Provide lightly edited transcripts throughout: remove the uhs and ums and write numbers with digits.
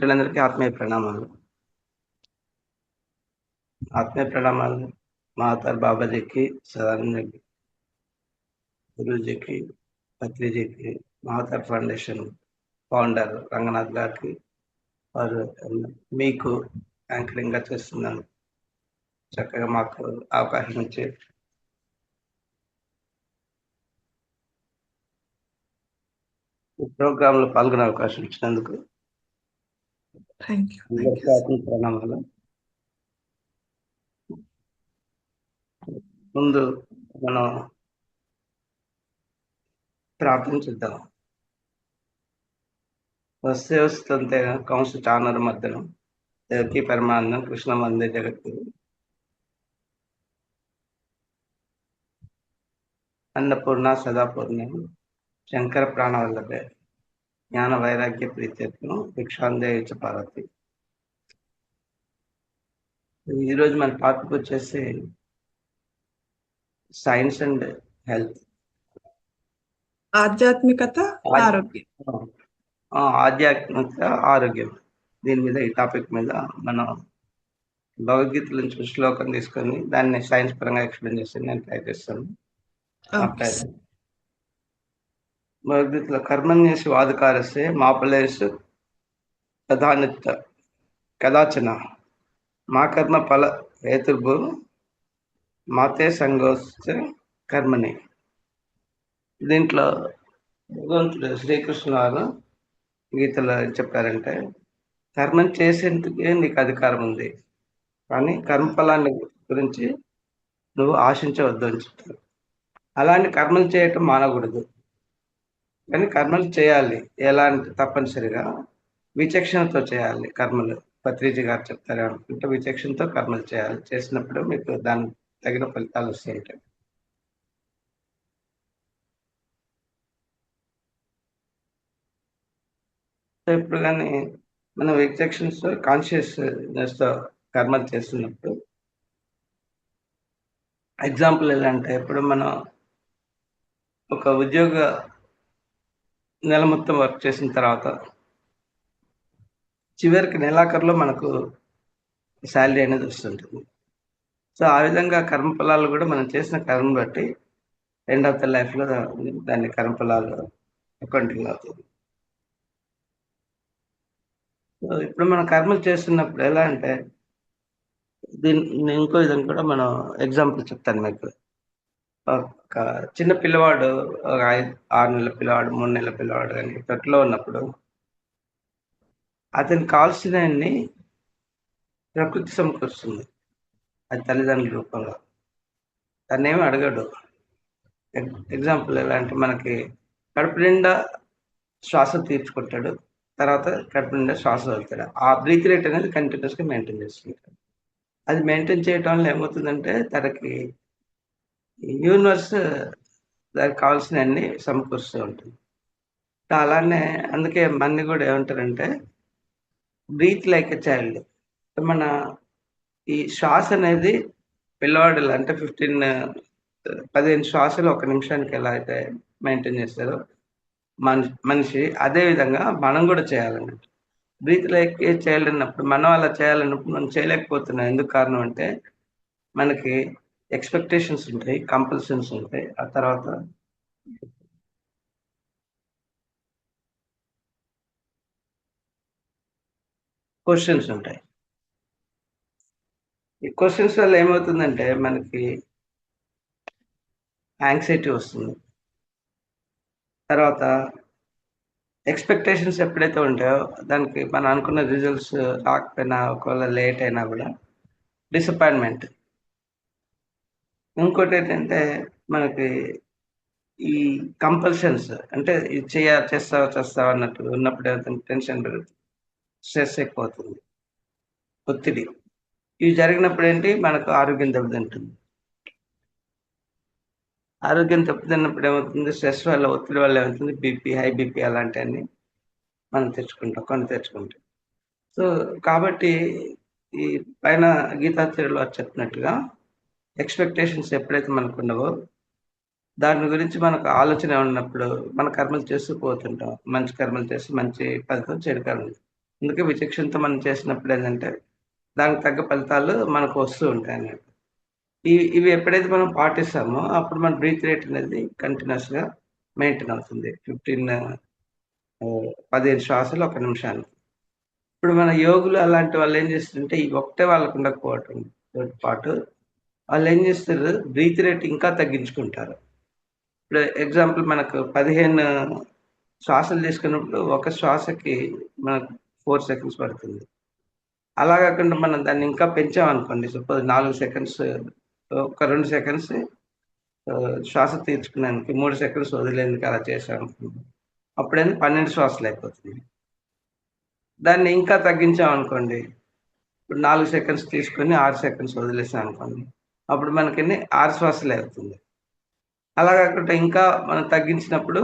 మిత్రులందరికీ ఆత్మీయ ప్రణామాలు. ఆత్మీయ ప్రణామాలు మహాతార్ బాబాజీకి, సదానందకి, గురూజీకి, పత్రిజీకి, మహాతార్ ఫౌండేషన్ ఫౌండర్ రంగనాథ్ గారికి, వారు మీకు యాంకరింగ్‌గా చేస్తున్నాను. చక్కగా మాకు అవకాశం ఇచ్చి ఈ ప్రోగ్రామ్‌లో పాల్గొనే అవకాశం ఇచ్చినందుకు థ్యాంక్ యూ. అందరికీ ఆత్మీయ ప్రణామాలు. ముందు మనం ప్రార్థన చేద్దాం. వస్తే వస్తుంటే కంసు చానర మధ్యనం దేవకీ పరమానందం కృష్ణ వందే జగద్గురు అన్నపూర్ణ సదాపూర్ణ శంకర ప్రాణవల్లభే జ్ఞాన వైరాగ్య ప్రీత్యర్థం భిక్షాందేయ పార్వతి. ఈరోజు మన టాపిక్ వచ్చేసి సైన్స్ అండ్ హెల్త్, ఆధ్యాత్మికత, ఆరోగ్యం. ఆధ్యాత్మికత, ఆరోగ్యం. దీని మీద ఈ టాపిక్ మీద మనం భగవద్గీత నుంచి శ్లోకం తీసుకొని దాన్ని సైన్స్ పరంగా ఎక్స్ప్లెయిన్ చేసి నేను ట్రై చేస్తాను. భగవద్గీతలో కర్మణ్యేషు వాదకారస్య మాఫలేషు కదాచన మా కర్మ ఫల హేతుర్భు మాతే సంగోస్య కర్మని. దీంట్లో భగవంతుడు శ్రీకృష్ణ వారు గీతలో చెప్పారంటే, కర్మం చేసేందుకే నీకు అధికారం ఉంది, కానీ కర్మఫలాన్ని గురించి నువ్వు ఆశించవద్దు అని చెప్తారు. అలాంటి కర్మలు చేయటం మానకూడదు, కానీ కర్మలు చేయాలి. ఎలాంటి తప్పనిసరిగా విచక్షణతో చేయాలి కర్మలు. పత్రిజీ గారు చెప్తారు అనుకుంటే విచక్షణతో కర్మలు చేయాలి. చేసినప్పుడు మీకు దాని తగిన ఫలితాలు వస్తాయి. ఇప్పుడు కానీ మనం విచక్షణతో కాన్షియస్నెస్తో కర్మలు చేస్తున్నప్పుడు, ఎగ్జాంపుల్ ఎలా అంటే, ఇప్పుడు మనం ఒక ఉద్యోగ నెల మొత్తం వర్క్ చేసిన తర్వాత చివరికి నెలాఖరులో మనకు శాలరీ అనేది వస్తుంటుంది. సో ఆ విధంగా కర్మఫలాలు కూడా మనం చేసిన కర్మను బట్టి ఎండ్ ఆఫ్ ద లైఫ్లో దాన్ని కర్మఫలాలు అకౌంటింగ్ అవుతుంది. సో ఇప్పుడు మనం కర్మలు చేస్తున్నప్పుడు ఎలా అంటే, దీన్ని ఇంకో విధంగా కూడా మనం ఎగ్జాంపుల్ చెప్తాను మీకు. ఒక చిన్న పిల్లవాడు, ఒక 6 నెలల పిల్లవాడు, 3 నెలల పిల్లవాడు కానీ తొట్టులో ఉన్నప్పుడు అతనికి కావాల్సినవన్నీ ప్రకృతి సమకూరుస్తుంది. అది తల్లిదండ్రుల రూపంలో. తనేమి అడగడు. ఎగ్జాంపుల్ ఎలా అంటే, మనకి కడుపు నిండా శ్వాస తీర్చుకుంటాడు, తర్వాత కడుపు నిండా శ్వాస వదులుతాడు. ఆ బ్రీత్ రేట్ అనేది కంటిన్యూస్గా మెయింటైన్ చేస్తుంటాడు. అది మెయింటైన్ చేయటం వల్ల ఏమవుతుందంటే, తనకి యూనివర్స్ దానికి కావాల్సినవన్నీ సమకూరుస్తూ ఉంటుంది. అలానే అందుకే మన్ని కూడా ఏమంటారంటే, బ్రీత్ లైక్ ఎ చైల్డ్. మన ఈ శ్వాస అనేది పిల్లవాడు అంటే 15 శ్వాసలు ఒక నిమిషానికి ఎలా అయితే మెయింటైన్ చేస్తారో మనిషి, అదే విధంగా మనం కూడా చేయాలన్నట్టు. బ్రీత్ లైక్ ఏ చైల్డ్ అన్నప్పుడు మనం అలా చేయాలన్నప్పుడు మనం చేయలేకపోతున్నాం. ఎందుకు కారణం అంటే, మనకి ఎక్స్పెక్టేషన్స్ ఉంటాయి, కంపల్షన్స్ ఉంటాయి, ఆ తర్వాత క్వశ్చన్స్ ఉంటాయి. ఈ క్వశ్చన్స్ వల్ల ఏమవుతుందంటే మనకి యాంగ్జైటీ వస్తుంది. తర్వాత ఎక్స్పెక్టేషన్స్ ఎప్పుడైతే ఉంటాయో దానికి మనం అనుకున్న రిజల్ట్స్ రాకపోయినా, ఒకవేళ లేట్ అయినా కూడా డిసప్పాయింట్మెంట్. ఇంకోటి ఏంటంటే, మనకి ఈ కంపల్షన్స్ అంటే ఇది చేస్తావా అన్నట్టు ఉన్నప్పుడు ఏమవుతుంది, టెన్షన్ పెరుగుతుంది, స్ట్రెస్ ఎక్కువ అవుతుంది, ఒత్తిడి. ఇవి జరిగినప్పుడు ఏంటి, మనకు ఆరోగ్యం దెబ్బతింటుంది. ఆరోగ్యం దెబ్బతిన్నప్పుడు ఏమవుతుంది, స్ట్రెస్ వల్ల, ఒత్తిడి వల్ల ఏమవుతుంది, బీపీ, హై బీపీ అలాంటివన్నీ మనం కొని తెచ్చుకుంటాం. సో కాబట్టి ఈ పైన గీతాచార్యులు చెప్పినట్టుగా ఎక్స్పెక్టేషన్స్ ఎప్పుడైతే మనకు ఉండవో, దాని గురించి మనకు ఆలోచన ఉన్నప్పుడు మన కర్మలు చేస్తూ పోతుంటాం. మంచి కర్మలు చేసి మంచి ఫలితం, చెడు కర్మలు. అందుకే విచక్షణతో మనం చేసినప్పుడు ఏంటంటే దానికి తగ్గ ఫలితాలు మనకు వస్తూ ఉంటాయి అన్నట్టు. ఇవి ఎప్పుడైతే మనం పాటిస్తామో అప్పుడు మన బ్రీత్ రేట్ అనేది కంటిన్యూస్‌గా మెయింటైన్ అవుతుంది. 15 శ్వాసలు ఒక నిమిషానికి. ఇప్పుడు మన యోగులు అలాంటి వాళ్ళు ఏం చేస్తారంటే ఈ ఒకటే వాళ్ళకు ఉండకపోవటంతో పాటు వాళ్ళు ఏం చేస్తారు బ్రీత్ రేట్ ఇంకా తగ్గించుకుంటారు. ఇప్పుడు ఎగ్జాంపుల్ మనకు 15 శ్వాసలు తీసుకున్నప్పుడు ఒక శ్వాసకి మనకు 4 సెకండ్స్ పడుతుంది. అలా కాకుండా మనం దాన్ని ఇంకా పెంచామనుకోండి సపోజ్ 4 సెకండ్స్ ఒక 2 సెకండ్స్ శ్వాస తీర్చుకునేందుకు 3 సెకండ్స్ వదిలేందుకు అలా చేశామనుకోండి. అప్పుడేమో 12 శ్వాసలు అయిపోతుంది. దాన్ని ఇంకా తగ్గించామనుకోండి. ఇప్పుడు 4 సెకండ్స్ తీసుకొని 6 సెకండ్స్ వదిలేసామనుకోండి. అప్పుడు మనకెన్ని 6 శ్వాసలే అవుతుంది. అలా కాకుండా ఇంకా మనం తగ్గించినప్పుడు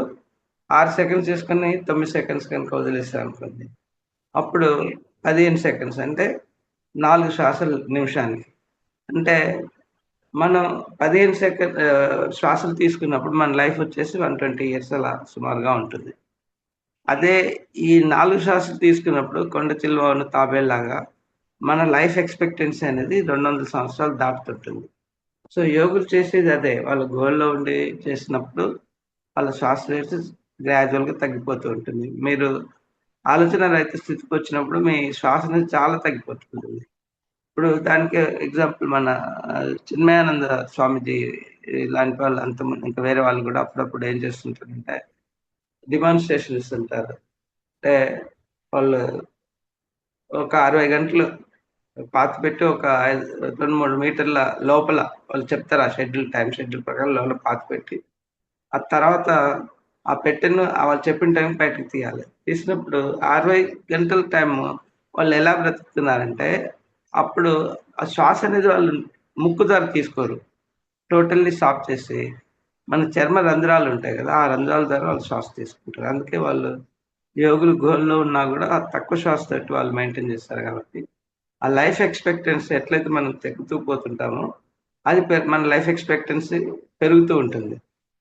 6 సెకండ్స్ చేసుకొని 9 సెకండ్స్ కనుక వదిలేసామనుకోండి. అప్పుడు 15 సెకండ్స్ అంటే 4 శ్వాసలు నిమిషానికి. అంటే మనం 15 శ్వాసలు తీసుకున్నప్పుడు మన లైఫ్ వచ్చేసి 120 ఇయర్స్ అలా సుమారుగా ఉంటుంది. అదే ఈ 4 శ్వాసలు తీసుకున్నప్పుడు కొండ చిలువను తాబేలులాగా మన లైఫ్ ఎక్స్‌పెక్టెన్సీ అనేది 200 సంవత్సరాలు దాటుతుంటుంది. సో, యోగులు చేసేది అదే. వాళ్ళు గోల్‌లో ఉండి చేసినప్పుడు వాళ్ళ శ్వాస రేటు గ్రాడ్యుయల్‌గా తగ్గిపోతూ ఉంటుంది. మీరు ఆలోచన రహిత స్థితికొచ్చినప్పుడు మీ శ్వాస అనేది చాలా తగ్గిపోతుంటుంది. ఇప్పుడు దానికి ఎగ్జాంపుల్ మన చిన్మయానంద స్వామీజీ ఇలాంటి వాళ్ళు అంతమంది ఇంకా వేరే వాళ్ళు గూడా అప్పుడప్పుడు ఏం చేస్తుంటారంటే డెమాన్‌స్ట్రేషన్ ఇస్తుంటారు. అంటే వాళ్ళు ఒక 60 గంటలు పాతిపెట్టి ఒక 2, 3 మీటర్ల లోపల వాళ్ళు చెప్తారు. ఆ టైమ్ షెడ్యూల్ ప్రకారం లోపల పాతిపెట్టి, ఆ తర్వాత ఆ పెట్టెను వాళ్ళు చెప్పిన టైంకి బయటకి తీయాలి. తీసినప్పుడు 60 గంటల టైము వాళ్ళెలా బ్రతుకుతున్నారంటే, అప్పుడు ఆ శ్వాస అనేది వాళ్ళు ముక్కు ద్వారా తీసుకోరు. టోటల్లీ స్టాప్ చేసి, మన చర్మ రంధ్రాలుంటాయి గదా! ఆ రంధ్రాల ద్వారా వాళ్ళు శ్వాస తీసుకుంటారు. అందుకే వాళ్ళు యోగులు గుహల్లో ఉన్నా గూడా తక్కువ శ్వాసతోటి వాళ్ళు మెయింటైన్ చేస్తారు గాబట్టి, ఆ లైఫ్ ఎక్స్‌పెక్టెన్సీ ఎట్లయితే మనం తగ్గుతూ పోతుంటామో, అది మన లైఫ్ ఎక్స్‌పెక్టెన్సీ పెరుగుతూ ఉంటుంది.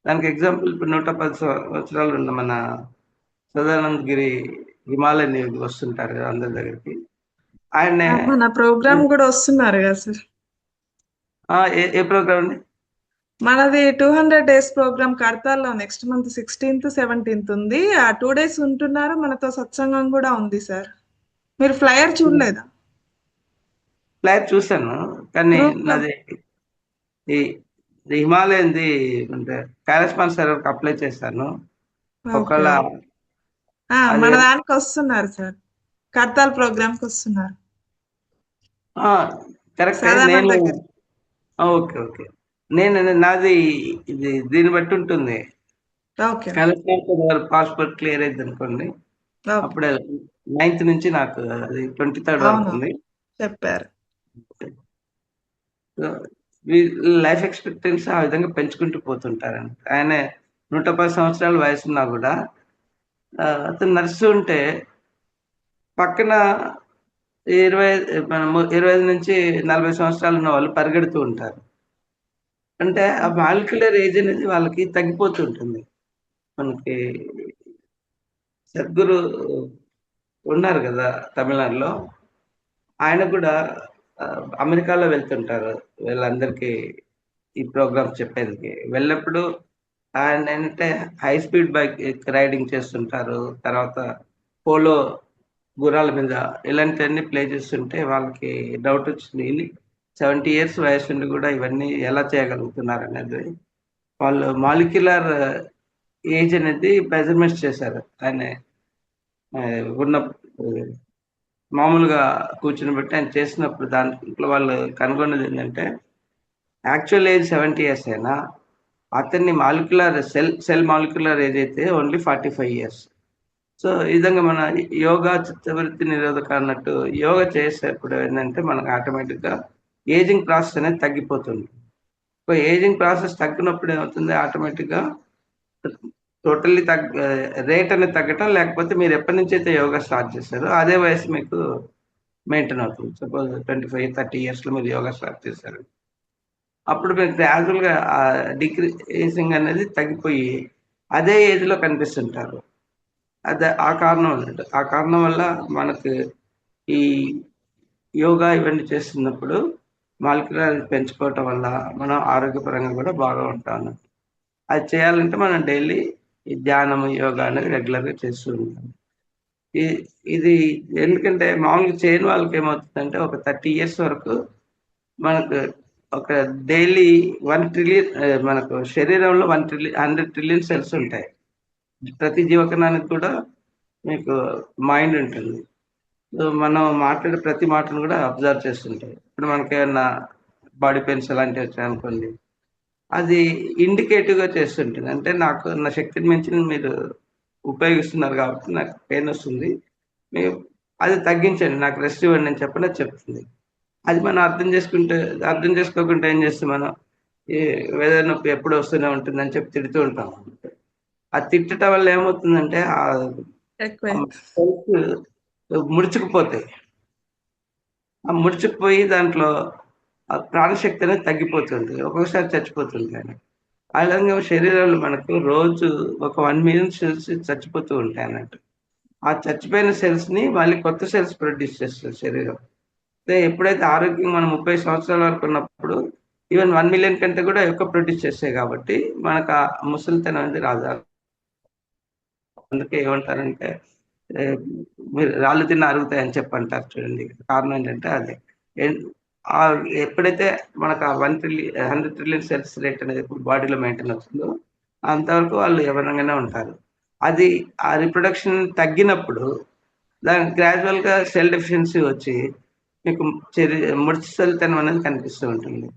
దానికి ఎగ్జాంపుల్ ఇప్పుడు 110 సంవత్సరాలు ఉన్న మన సదానంద్ గిరి హిమాలయన్ యోగి వస్తుంటారు గదా! అందరి దగ్గరికి. ఆయన్నే మన ప్రోగ్రామ్ కూడా వస్తున్నారు కదా సార్. ఏ ఏ ప్రోగ్రామ్ అండి? మనది 200 డేస్ ప్రోగ్రామ్ కడతాల్లో నెక్స్ట్ మంత్ 16th, 17th ఉంది. ఆ 2 డేస్ ఉంటున్నారు. మనతో సత్సంగం కూడా ఉంది సార్. మీరు ఫ్లైయర్ చూడలేదా? ఫ్లైర్ చూసాను. కానీ గ్రూప్ లో నాది ఈ ఈ హిమాలయన్‌ది అంటే కరెస్పాండ్ సర్వర్‌కి అప్లై చేశాను. ఓకే. ఒకవేళ అది మన దానికి వస్తున్నారు సార్. కడతాల్ ప్రోగ్రామ్ కి వస్తున్నారు. ఆ! కరెక్టే. సదానంద్ నేను దగ్గర. ఓకే. ఓకే. నాది ఇది దీన్ని బట్టి ఉంటుంది. ఓకే. కరెస్పాండ్ పాస్‌పోర్ట్ క్లియర్ అయిందనుకోండి. ఓకే. అప్పుడే 9థ్ నుంచి నాకు అది 23 వరకు అవును. ఉంది. చెప్పారు. సో, లైఫ్ ఎక్స్‌పెక్టెన్సీ ఆ విధంగా పెంచుకుంటూ పోతుంటారండి. ఆయన 110 సంవత్సరాల వయసున్నా గూడా అతను నడుస్తూ ఉంటే పక్కన 20 మనము 25-40 సంవత్సరాలు ఉన్నవాళ్ళు పరిగెడుతూ ఉంటారు. అంటే ఆ మాలిక్యులర్ ఏజ్ అనేది వాళ్ళకి తగ్గిపోతూ ఉంటుంది. మనకి సద్గురు ఉన్నారు గదా! తమిళనాడులో. ఆయన గూడా అమెరికాలో వెళ్తుంటారు. వీళ్ళందరికీ ఈ ప్రోగ్రామ్స్ చెప్పేందుకి. వెళ్ళినప్పుడు ఆయనేంటంటే హై స్పీడ్ బైక్ రైడింగ్ చేస్తుంటారు. తర్వాత పోలో గుర్రాల మీద ఇలాంటివన్నీ ప్లే చేస్తుంటే వాళ్ళకి డౌటొచ్చింది. 70 ఇయర్స్ వయసుండి గూడా ఇవన్నీ ఎలా చేయగలుగుతున్నారనేది. వాళ్ళు మాలిక్యులర్ ఏజ్ అనేది మెజర్‌మెంట్స్ చేశారు. ఆయనే ఉన్న మామూలుగా కూర్చొనిబెట్టి ఆయన చేసినప్పుడు దాంట్లో వాళ్ళు కనుగొన్నదేంటంటే యాక్చువల్ ఏజ్ 70 ఇయర్స్ అయినా అతన్ని మాలిక్యులర్ సెల్ మాలిక్యులర్ ఏజ్ అయితే ఓన్లీ 45 ఇయర్స్. సో, ఈ విధంగా మన యోగా చిత్తవృత్తి నిరోధక అన్నట్టు యోగా చేసేటప్పుడు ఏందంటే మనకు ఆటోమేటిక్‌గా ఏజింగ్ ప్రాసెస్ అనేది తగ్గిపోతుంది. సో, ఏజింగ్ ప్రాసెస్ తగ్గినప్పుడు ఏమవుతుంది ఆటోమేటిక్‌గా టోటల్లీ రేట్ అనేది తగ్గటం లేకపోతే మీరు ఎప్పటినుంచైతే యోగా స్టార్ట్ చేశారో అదే వయసు మీకు మెయింటైన్ అవుతుంది. సపోజ్ 25, 30 ఇయర్స్‌లో మీరు యోగా స్టార్ట్ చేశారు. అప్పుడు మీకు గ్రాడ్యుయల్‌గా డిక్రీజింగ్ అనేది తగ్గిపోయి అదే ఏజ్‌లో కనిపిస్తుంటారు. అదే ఆ కారణం అన్నట్టు. ఆ కారణం వల్ల మనకు ఈ యోగా ఇవన్నీ చేస్తున్నప్పుడు మాలిక్యులర్ పెంచుకోవటం వల్ల మనం ఆరోగ్యపరంగా కూడా బాగా ఉంటాం. అది చేయాలంటే మనం డైలీ ఈ ధ్యానం, యోగా అనేది రెగ్యులర్‌గా చేస్తూ ఉండాలి. ఇ ఇది ఎందుకంటే మామూలుగా చేయని వాళ్ళకి ఏమవుతుందంటే ఒక 30 ఇయర్స్ వరకు మనకు ఒక డైలీ 1 ట్రిలియన్ మనకు శరీరంలో 100 ట్రిలియన్ సెల్స్ ఉంటాయి. ప్రతి జీవకణానికి కూడా మీకు మైండ్ ఉంటుంది. సో, మనం మాట్లాడే ప్రతి మాటను కూడా అబ్జర్వ్ చేస్తుంటాయి. ఇప్పుడు మనకేమన్నా బాడీ పెయిన్స్ అలాంటివి వచ్చాయనుకోండి, అది ఇండికేటివ్‌గా చేస్తుంటుంది. అంటే నాకు నా శక్తిని మించి మీరు ఉపయోగిస్తున్నారు కాబట్టి నాకు పెయిన్ వస్తుంది. మీరు అది తగ్గించండి. నాకు రెస్ట్ ఇవ్వండి అని చెప్పని అది చెప్తుంది. అది మనం అర్థం చేసుకోకుండా ఏం చేస్తాం మనం, ఈ వెదర్ నొప్పి ఎప్పుడు వస్తూనే ఉంటుందని చెప్పి తిడుతూ ఉంటాం. ఆ తిట్టటం వల్ల ఏమవుతుందంటే ఎక్కువే. సెల్స్ ముడుచుకుపోతాయి. ఆ ముడుచుకుపోయి దాంట్లో ఆ ప్రాణశక్తి అనేది తగ్గిపోతుంది. ఒక్కొక్కసారి చచ్చిపోతుంది కానీ. ఆ విధంగా శరీరంలో మనకు రోజు ఒక 1 మిలియన్ సెల్స్ చచ్చిపోతూ ఉంటాయన్నట్టు. ఆ చచ్చిపోయిన సెల్స్‌ని మళ్ళీ కొత్త సెల్స్ ప్రొడ్యూస్ చేస్తది శరీరం. అయితే ఎప్పుడైతే ఆరోగ్యంగా మనం 30 సంవత్సరాల వరకు ఉన్నప్పుడు ఈవెన్ 1 మిలియన్ కంటే కూడా ఎక్కువ ప్రొడ్యూస్ చేస్తాయి కాబట్టి మనకు ఆ ముసలితనం అనేది రాదు. అందుకే ఏమంటారంటే ఆహ్, మీరు రాళ్ళు తిన్న అరుగుతాయని చెప్పి అంటారు చూడండి. కారణం ఏంటంటే అదే. ఎన్ ఎప్పుడైతే మనకు ఆ 100 ట్రిలియన్ సెల్స్ రేట్ అనేది బాడీలో మెయింటైన్ అవుతుందో, అంతవరకు వాళ్ళు యవ్వనంగానే ఉంటారు. అది ఆ రిప్రొడక్షన్ తగ్గినప్పుడు దానికి గ్రాడ్యుయల్‌గా సెల్ డెఫిషియన్సీ వచ్చి మీకు ముడతలుతనం అనేది కనిపిస్తూ ఉంటుంది.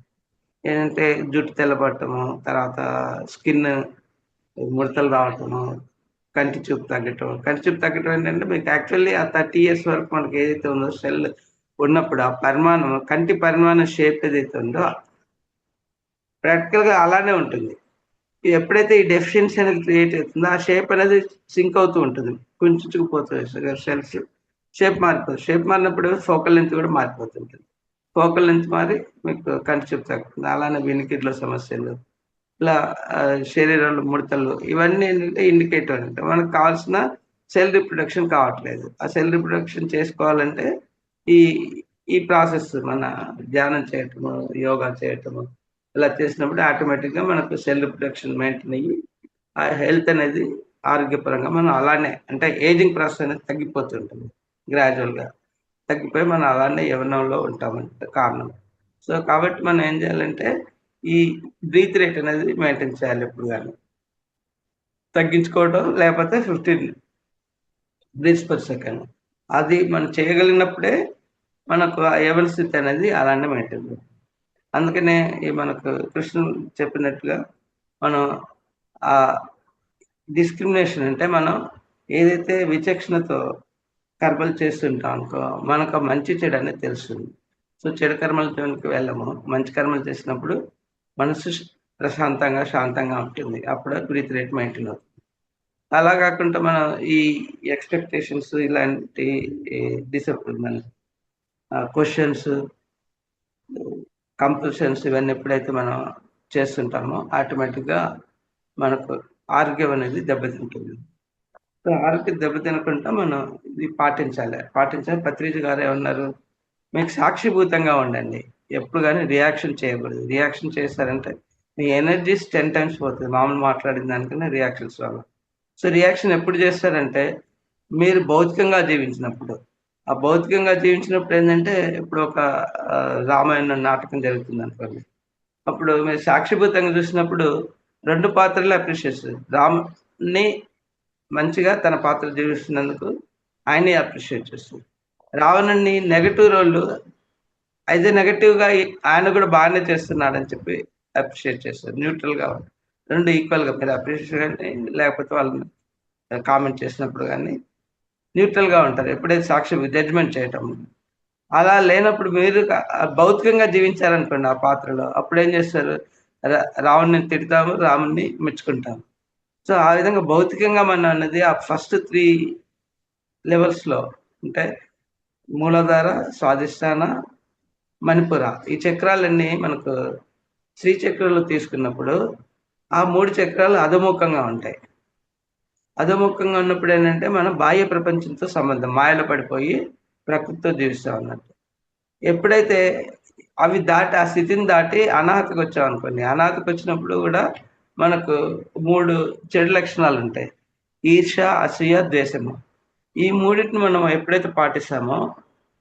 ఏంటంటే జుట్టు తెల్లబడటము, తర్వాత స్కిన్ ముడతలు రావటము, కంటి చూపు తగ్గటం ఏంటంటే మీకు యాక్చువల్లీ ఆ 30 ఇయర్స్ వరకు మనకి ఏదైతే ఉందో సెల్ ఉన్నప్పుడు ఆ పరిమాణం కంటి పరిమాణం షేప్ ఏదైతే ఉందో ప్రాక్టికల్‌గా అలానే ఉంటుంది. ఎప్పుడైతే ఈ డెఫిషియన్సీ అనేది క్రియేట్ అవుతుందో ఆ షేప్ అనేది సింక్ అవుతూ ఉంటుంది. కుంచుకుపోతాయి సెల్స్ షేప్ మారిపోతుంది. షేప్ మారినప్పుడు ఫోకల్ లెంగ్త్ కూడా మారిపోతుంటుంది. ఫోకల్ లెంగ్త్ మారి మీకు కంటి చూపు తగ్గుతుంది. అలానే వినికిడిలో సమస్యలు, ఇలా శరీరంలో ముడతలు ఇవన్నీ ఏంటంటే ఇండికేటర్ అనమాట. మనకు కావాల్సిన సెల్ రిప్రొడక్షన్ కావట్లేదు. ఆ సెల్ రిప్రొడక్షన్ చేసుకోవాలంటే ఈ ఈ ప్రాసెస్ మన ధ్యానం చేయటము, యోగా చేయటము ఇలా చేసినప్పుడు ఆటోమేటిక్‌గా మనకు సెల్ రిప్రొడక్షన్ మెయింటైన్ అయ్యి ఆ హెల్త్ అనేది ఆరోగ్యపరంగా మనం అలానే అంటే ఏజింగ్ ప్రాసెస్ అనేది తగ్గిపోతుంటుంది గ్రాడ్యుయల్‌గా. తగ్గిపోయి మనం అలానే యవ్వనంలో ఉంటామన్నమాట కారణం. సో, కాబట్టి మనం ఏం చేయాలంటే ఈ బ్రీత్ రేట్ అనేది మెయింటైన్ చేయాలి ఎప్పుడు గాని. తగ్గించుకోవడం లేకపోతే 15 బ్రీత్స్ పర్ సెకండ్. అది మనం చేయగలిగినప్పుడే మనకు ఆ యవన స్థితి అనేది అలానే మెయింటైన్ అవుతుంది. అందుకనే ఈ మనకు కృష్ణుడు చెప్పినట్టుగా మనం ఆహ్, డిస్క్రిమినేషన్ అంటే మనం ఏదైతే విచక్షణతో కర్మలు చేస్తుంటాం అనుకో, మనకు ఆ మంచి చెడు అనేది తెలుస్తుంది. సో, చెడు కర్మల జోలికి వెళ్ళము. మంచి కర్మలు చేసినప్పుడు మనసు ప్రశాంతంగా, శాంతంగా ఉంటుంది. అప్పుడే బ్రీత్ రేట్ మెయింటైన్ అవుతుంది. అలా గాకుండా మనం ఈ ఎక్స్‌పెక్టేషన్స్ ఇలాంటి ఈ డిసప్పాయింట్ మన క్వెషన్స్, కంపల్షన్స్ ఇవన్నీ ఎప్పుడైతే మనం చేస్తుంటామో ఆటోమేటిక్‌గా మనకు ఆరోగ్యం అనేది దెబ్బతింటుంది. సో, ఆరోగ్యం దెబ్బతినకుండా మనం ఇది పాటించాలి. పత్రిజీ గారు ఏమన్నారు? మీకు సాక్షిభూతంగా ఉండండి. ఎప్పుడు గాని రియాక్షన్ చేయకూడదు. రియాక్షన్ చేశారంటే మీ ఎనర్జీస్ 10 టైమ్స్ పోతది. మామూలు మాట్లాడిన దానికన్నా రియాక్షన్స్ వల్ల. సో, రియాక్షన్ ఎప్పుడు చేస్తారంటే, మీరు భౌతికంగా జీవించినప్పుడు. ఆ భౌతికంగా జీవించినప్పుడు ఏందంటే, ఇప్పుడు ఒక రామాయణం నాటకం జరుగుతుందనుకోండి. అప్పుడు మీరు సాక్షిభూతంగా చూసినప్పుడు 2 పాత్రలు అప్రిషియేట్ చేస్తారు. రాముడిని మంచిగా తన పాత్ర జీవిస్తున్నందుకు ఆయన్ని అప్రిషియేట్ చేస్తారు. రావణుడిని నెగెటివ్ రోల్‌లో అయితే నెగెటివ్‌గా ఆయన కూడా బాగానే చేస్తున్నాడని చెప్పి అప్రిషియేట్ చేస్తారు. న్యూట్రల్‌గా 2 ఈక్వల్‌గా మీరు అప్రిషియేషన్ గాని, లేకపోతే వాళ్ళని కామెంట్ చేసినప్పుడు గాని న్యూట్రల్‌గా ఉంటారు. ఎప్పుడైతే సాక్షి జడ్జ్‌మెంట్ చేయటం. అలా లేనప్పుడు మీరు భౌతికంగా జీవించారనుకోండి ఆ పాత్రలో. అప్పుడేం చేస్తారు? ర రావణుడిని తిడతాము, రాముడిని మెచ్చుకుంటాము. సో, ఆ విధంగా భౌతికంగా మనం అన్నది ఆ ఫస్ట్ 3 లెవెల్స్‌లో అంటే మూలాధార, స్వాధిష్టాన, మణిపుర. ఈ చక్రాలన్నీ మనకు శ్రీ చక్రంలో తీసుకున్నప్పుడు ఆ 3 చక్రాలు అధోముఖంగా ఉంటాయి. అధోముఖంగా ఉన్నప్పుడు ఏంటంటే మనం బాహ్య ప్రపంచంతో సంబంధం మాయలో పడిపోయి ప్రకృతితో జీవిస్తాం అన్నట్టు. ఎప్పుడైతే అవి దాటి ఆ స్థితిని దాటి అనాహతకు వచ్చామనుకోండి, అనాహతకు వచ్చినప్పుడు కూడా మనకు 3 చెడు లక్షణాలు ఉంటాయి. ఈర్ష్య, అసూయ, ద్వేషము. ఈ మూడిటిని మనం ఎప్పుడైతే పాటిస్తామో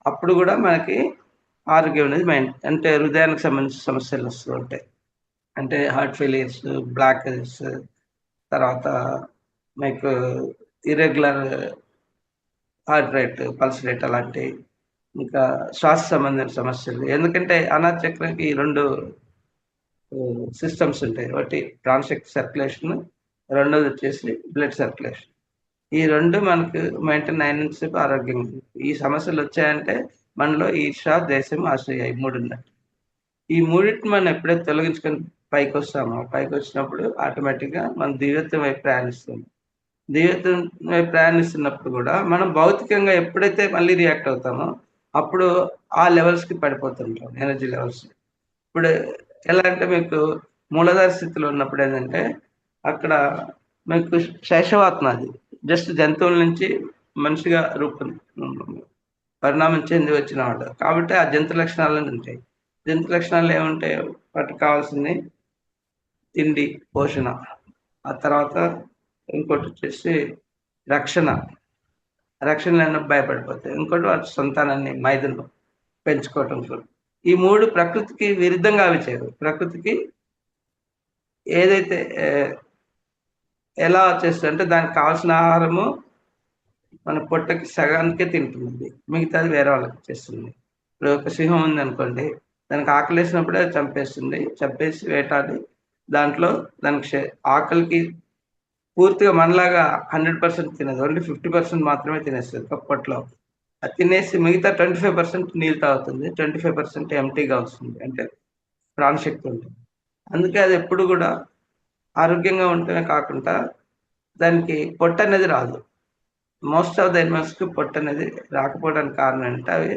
అప్పుడు కూడా మనకి ఆరోగ్యం అనేది అంటే హృదయానికి సంబంధించిన సమస్యలు వస్తూ ఉంటాయి. అంటే హార్ట్ ఫెయిలియర్స్, బ్లాకేజెస్, తర్వాత మీకు irregular heart rate, pulse rate అలాంటివి. ఇంకా శ్వాస సంబంధించిన సమస్యలు. ఎందుకంటే అనాథ చక్రానికి 2 సిస్టమ్స్ ఉంటాయి. ఒకటి ట్రాన్సాక్ట్ సర్క్యులేషన్, రెండోది వచ్చేసి బ్లడ్ సర్క్యులేషన్. ఈ 2 మనకు మెయింటైన్ అయినంతసేపు ఆరోగ్యంగా ఉంటుంది. ఈ సమస్యలు వచ్చాయంటే మనలో ఈర్ష్య, ద్వేషం, అసూయ ఈ 3 ఉన్నట్టు. ఈ మూడిటిని మనం ఎప్పుడైతే తొలగించుకొని పైకొస్తామో, పైకొచ్చినప్పుడు ఆటోమేటిక్‌గా మనం దివ్యత్వం వైపు ప్రయాణిస్తాం. దివ్యత్వం వైపు ప్రయాణిస్తున్నప్పుడు కూడా మనం భౌతికంగా ఎప్పుడైతే మళ్ళీ రియాక్ట్ అవుతామో, అప్పుడు ఆ లెవెల్స్‌కి పడిపోతుంటాం ఎనర్జీ లెవెల్స్. ఇప్పుడు ఎలా అంటే మీకు మూలాధార స్థితిలో ఉన్నప్పుడు ఏంటంటే, అక్కడ మీకు శైశవాత్మ అది. జస్ట్ జంతువుల నుంచి మనిషిగా పరిణామం చెంది వచ్చినవాడు. కాబట్టి ఆ జంతు లక్షణాలన్నీ ఉంటాయి. జంతు లక్షణాలు ఏముంటాయి? వాటికి కావాల్సింది తిండి, పోషణ. ఆ తర్వాత ఇంకోటొచ్చేసి రక్షణ. రక్షణ లేనప్పుడు భయపడిపోతాయి. ఇంకోటి వాటి సంతానాన్ని మైదును పెంచుకోవటం కూడా. ఈ 3 ప్రకృతికి విరుద్ధంగా అవి చేయవు. ప్రకృతికి ఏదైతే ఎలా చేస్తదంటే దానికి కావాల్సిన ఆహారము మన పొట్టకి సగానికే తింటుంది. మిగతాది వేరే వాళ్ళకిచ్చేస్తుంది. ఇప్పుడు ఒక సింహం ఉందనుకోండి, దానికి ఆకలేసినప్పుడే అది చంపేస్తుంది. చంపేసి వేటాడి దాంట్లో దానికి ఆకలికి పూర్తిగా మనలాగా 100% తినదు. ఓన్లీ 50% మాత్రమే తినేస్తది ఒక పొట్టలో. అది తినేసి మిగతా 25% నీళ్ళు తాగుతుంది. 25% ఎంప్టీగా వస్తుంది. అంటే ప్రాణశక్తి ఉంటుంది. అందుకే అది ఎప్పుడు గూడా ఆరోగ్యంగా ఉండటమే కాకుండా దానికి పొట్టనేది రాదు. మోస్ట్ ఆఫ్ ద యానిమల్స్‌కి పొట్టనేది రాకపోవడానికి కారణం ఏంటంటే అవి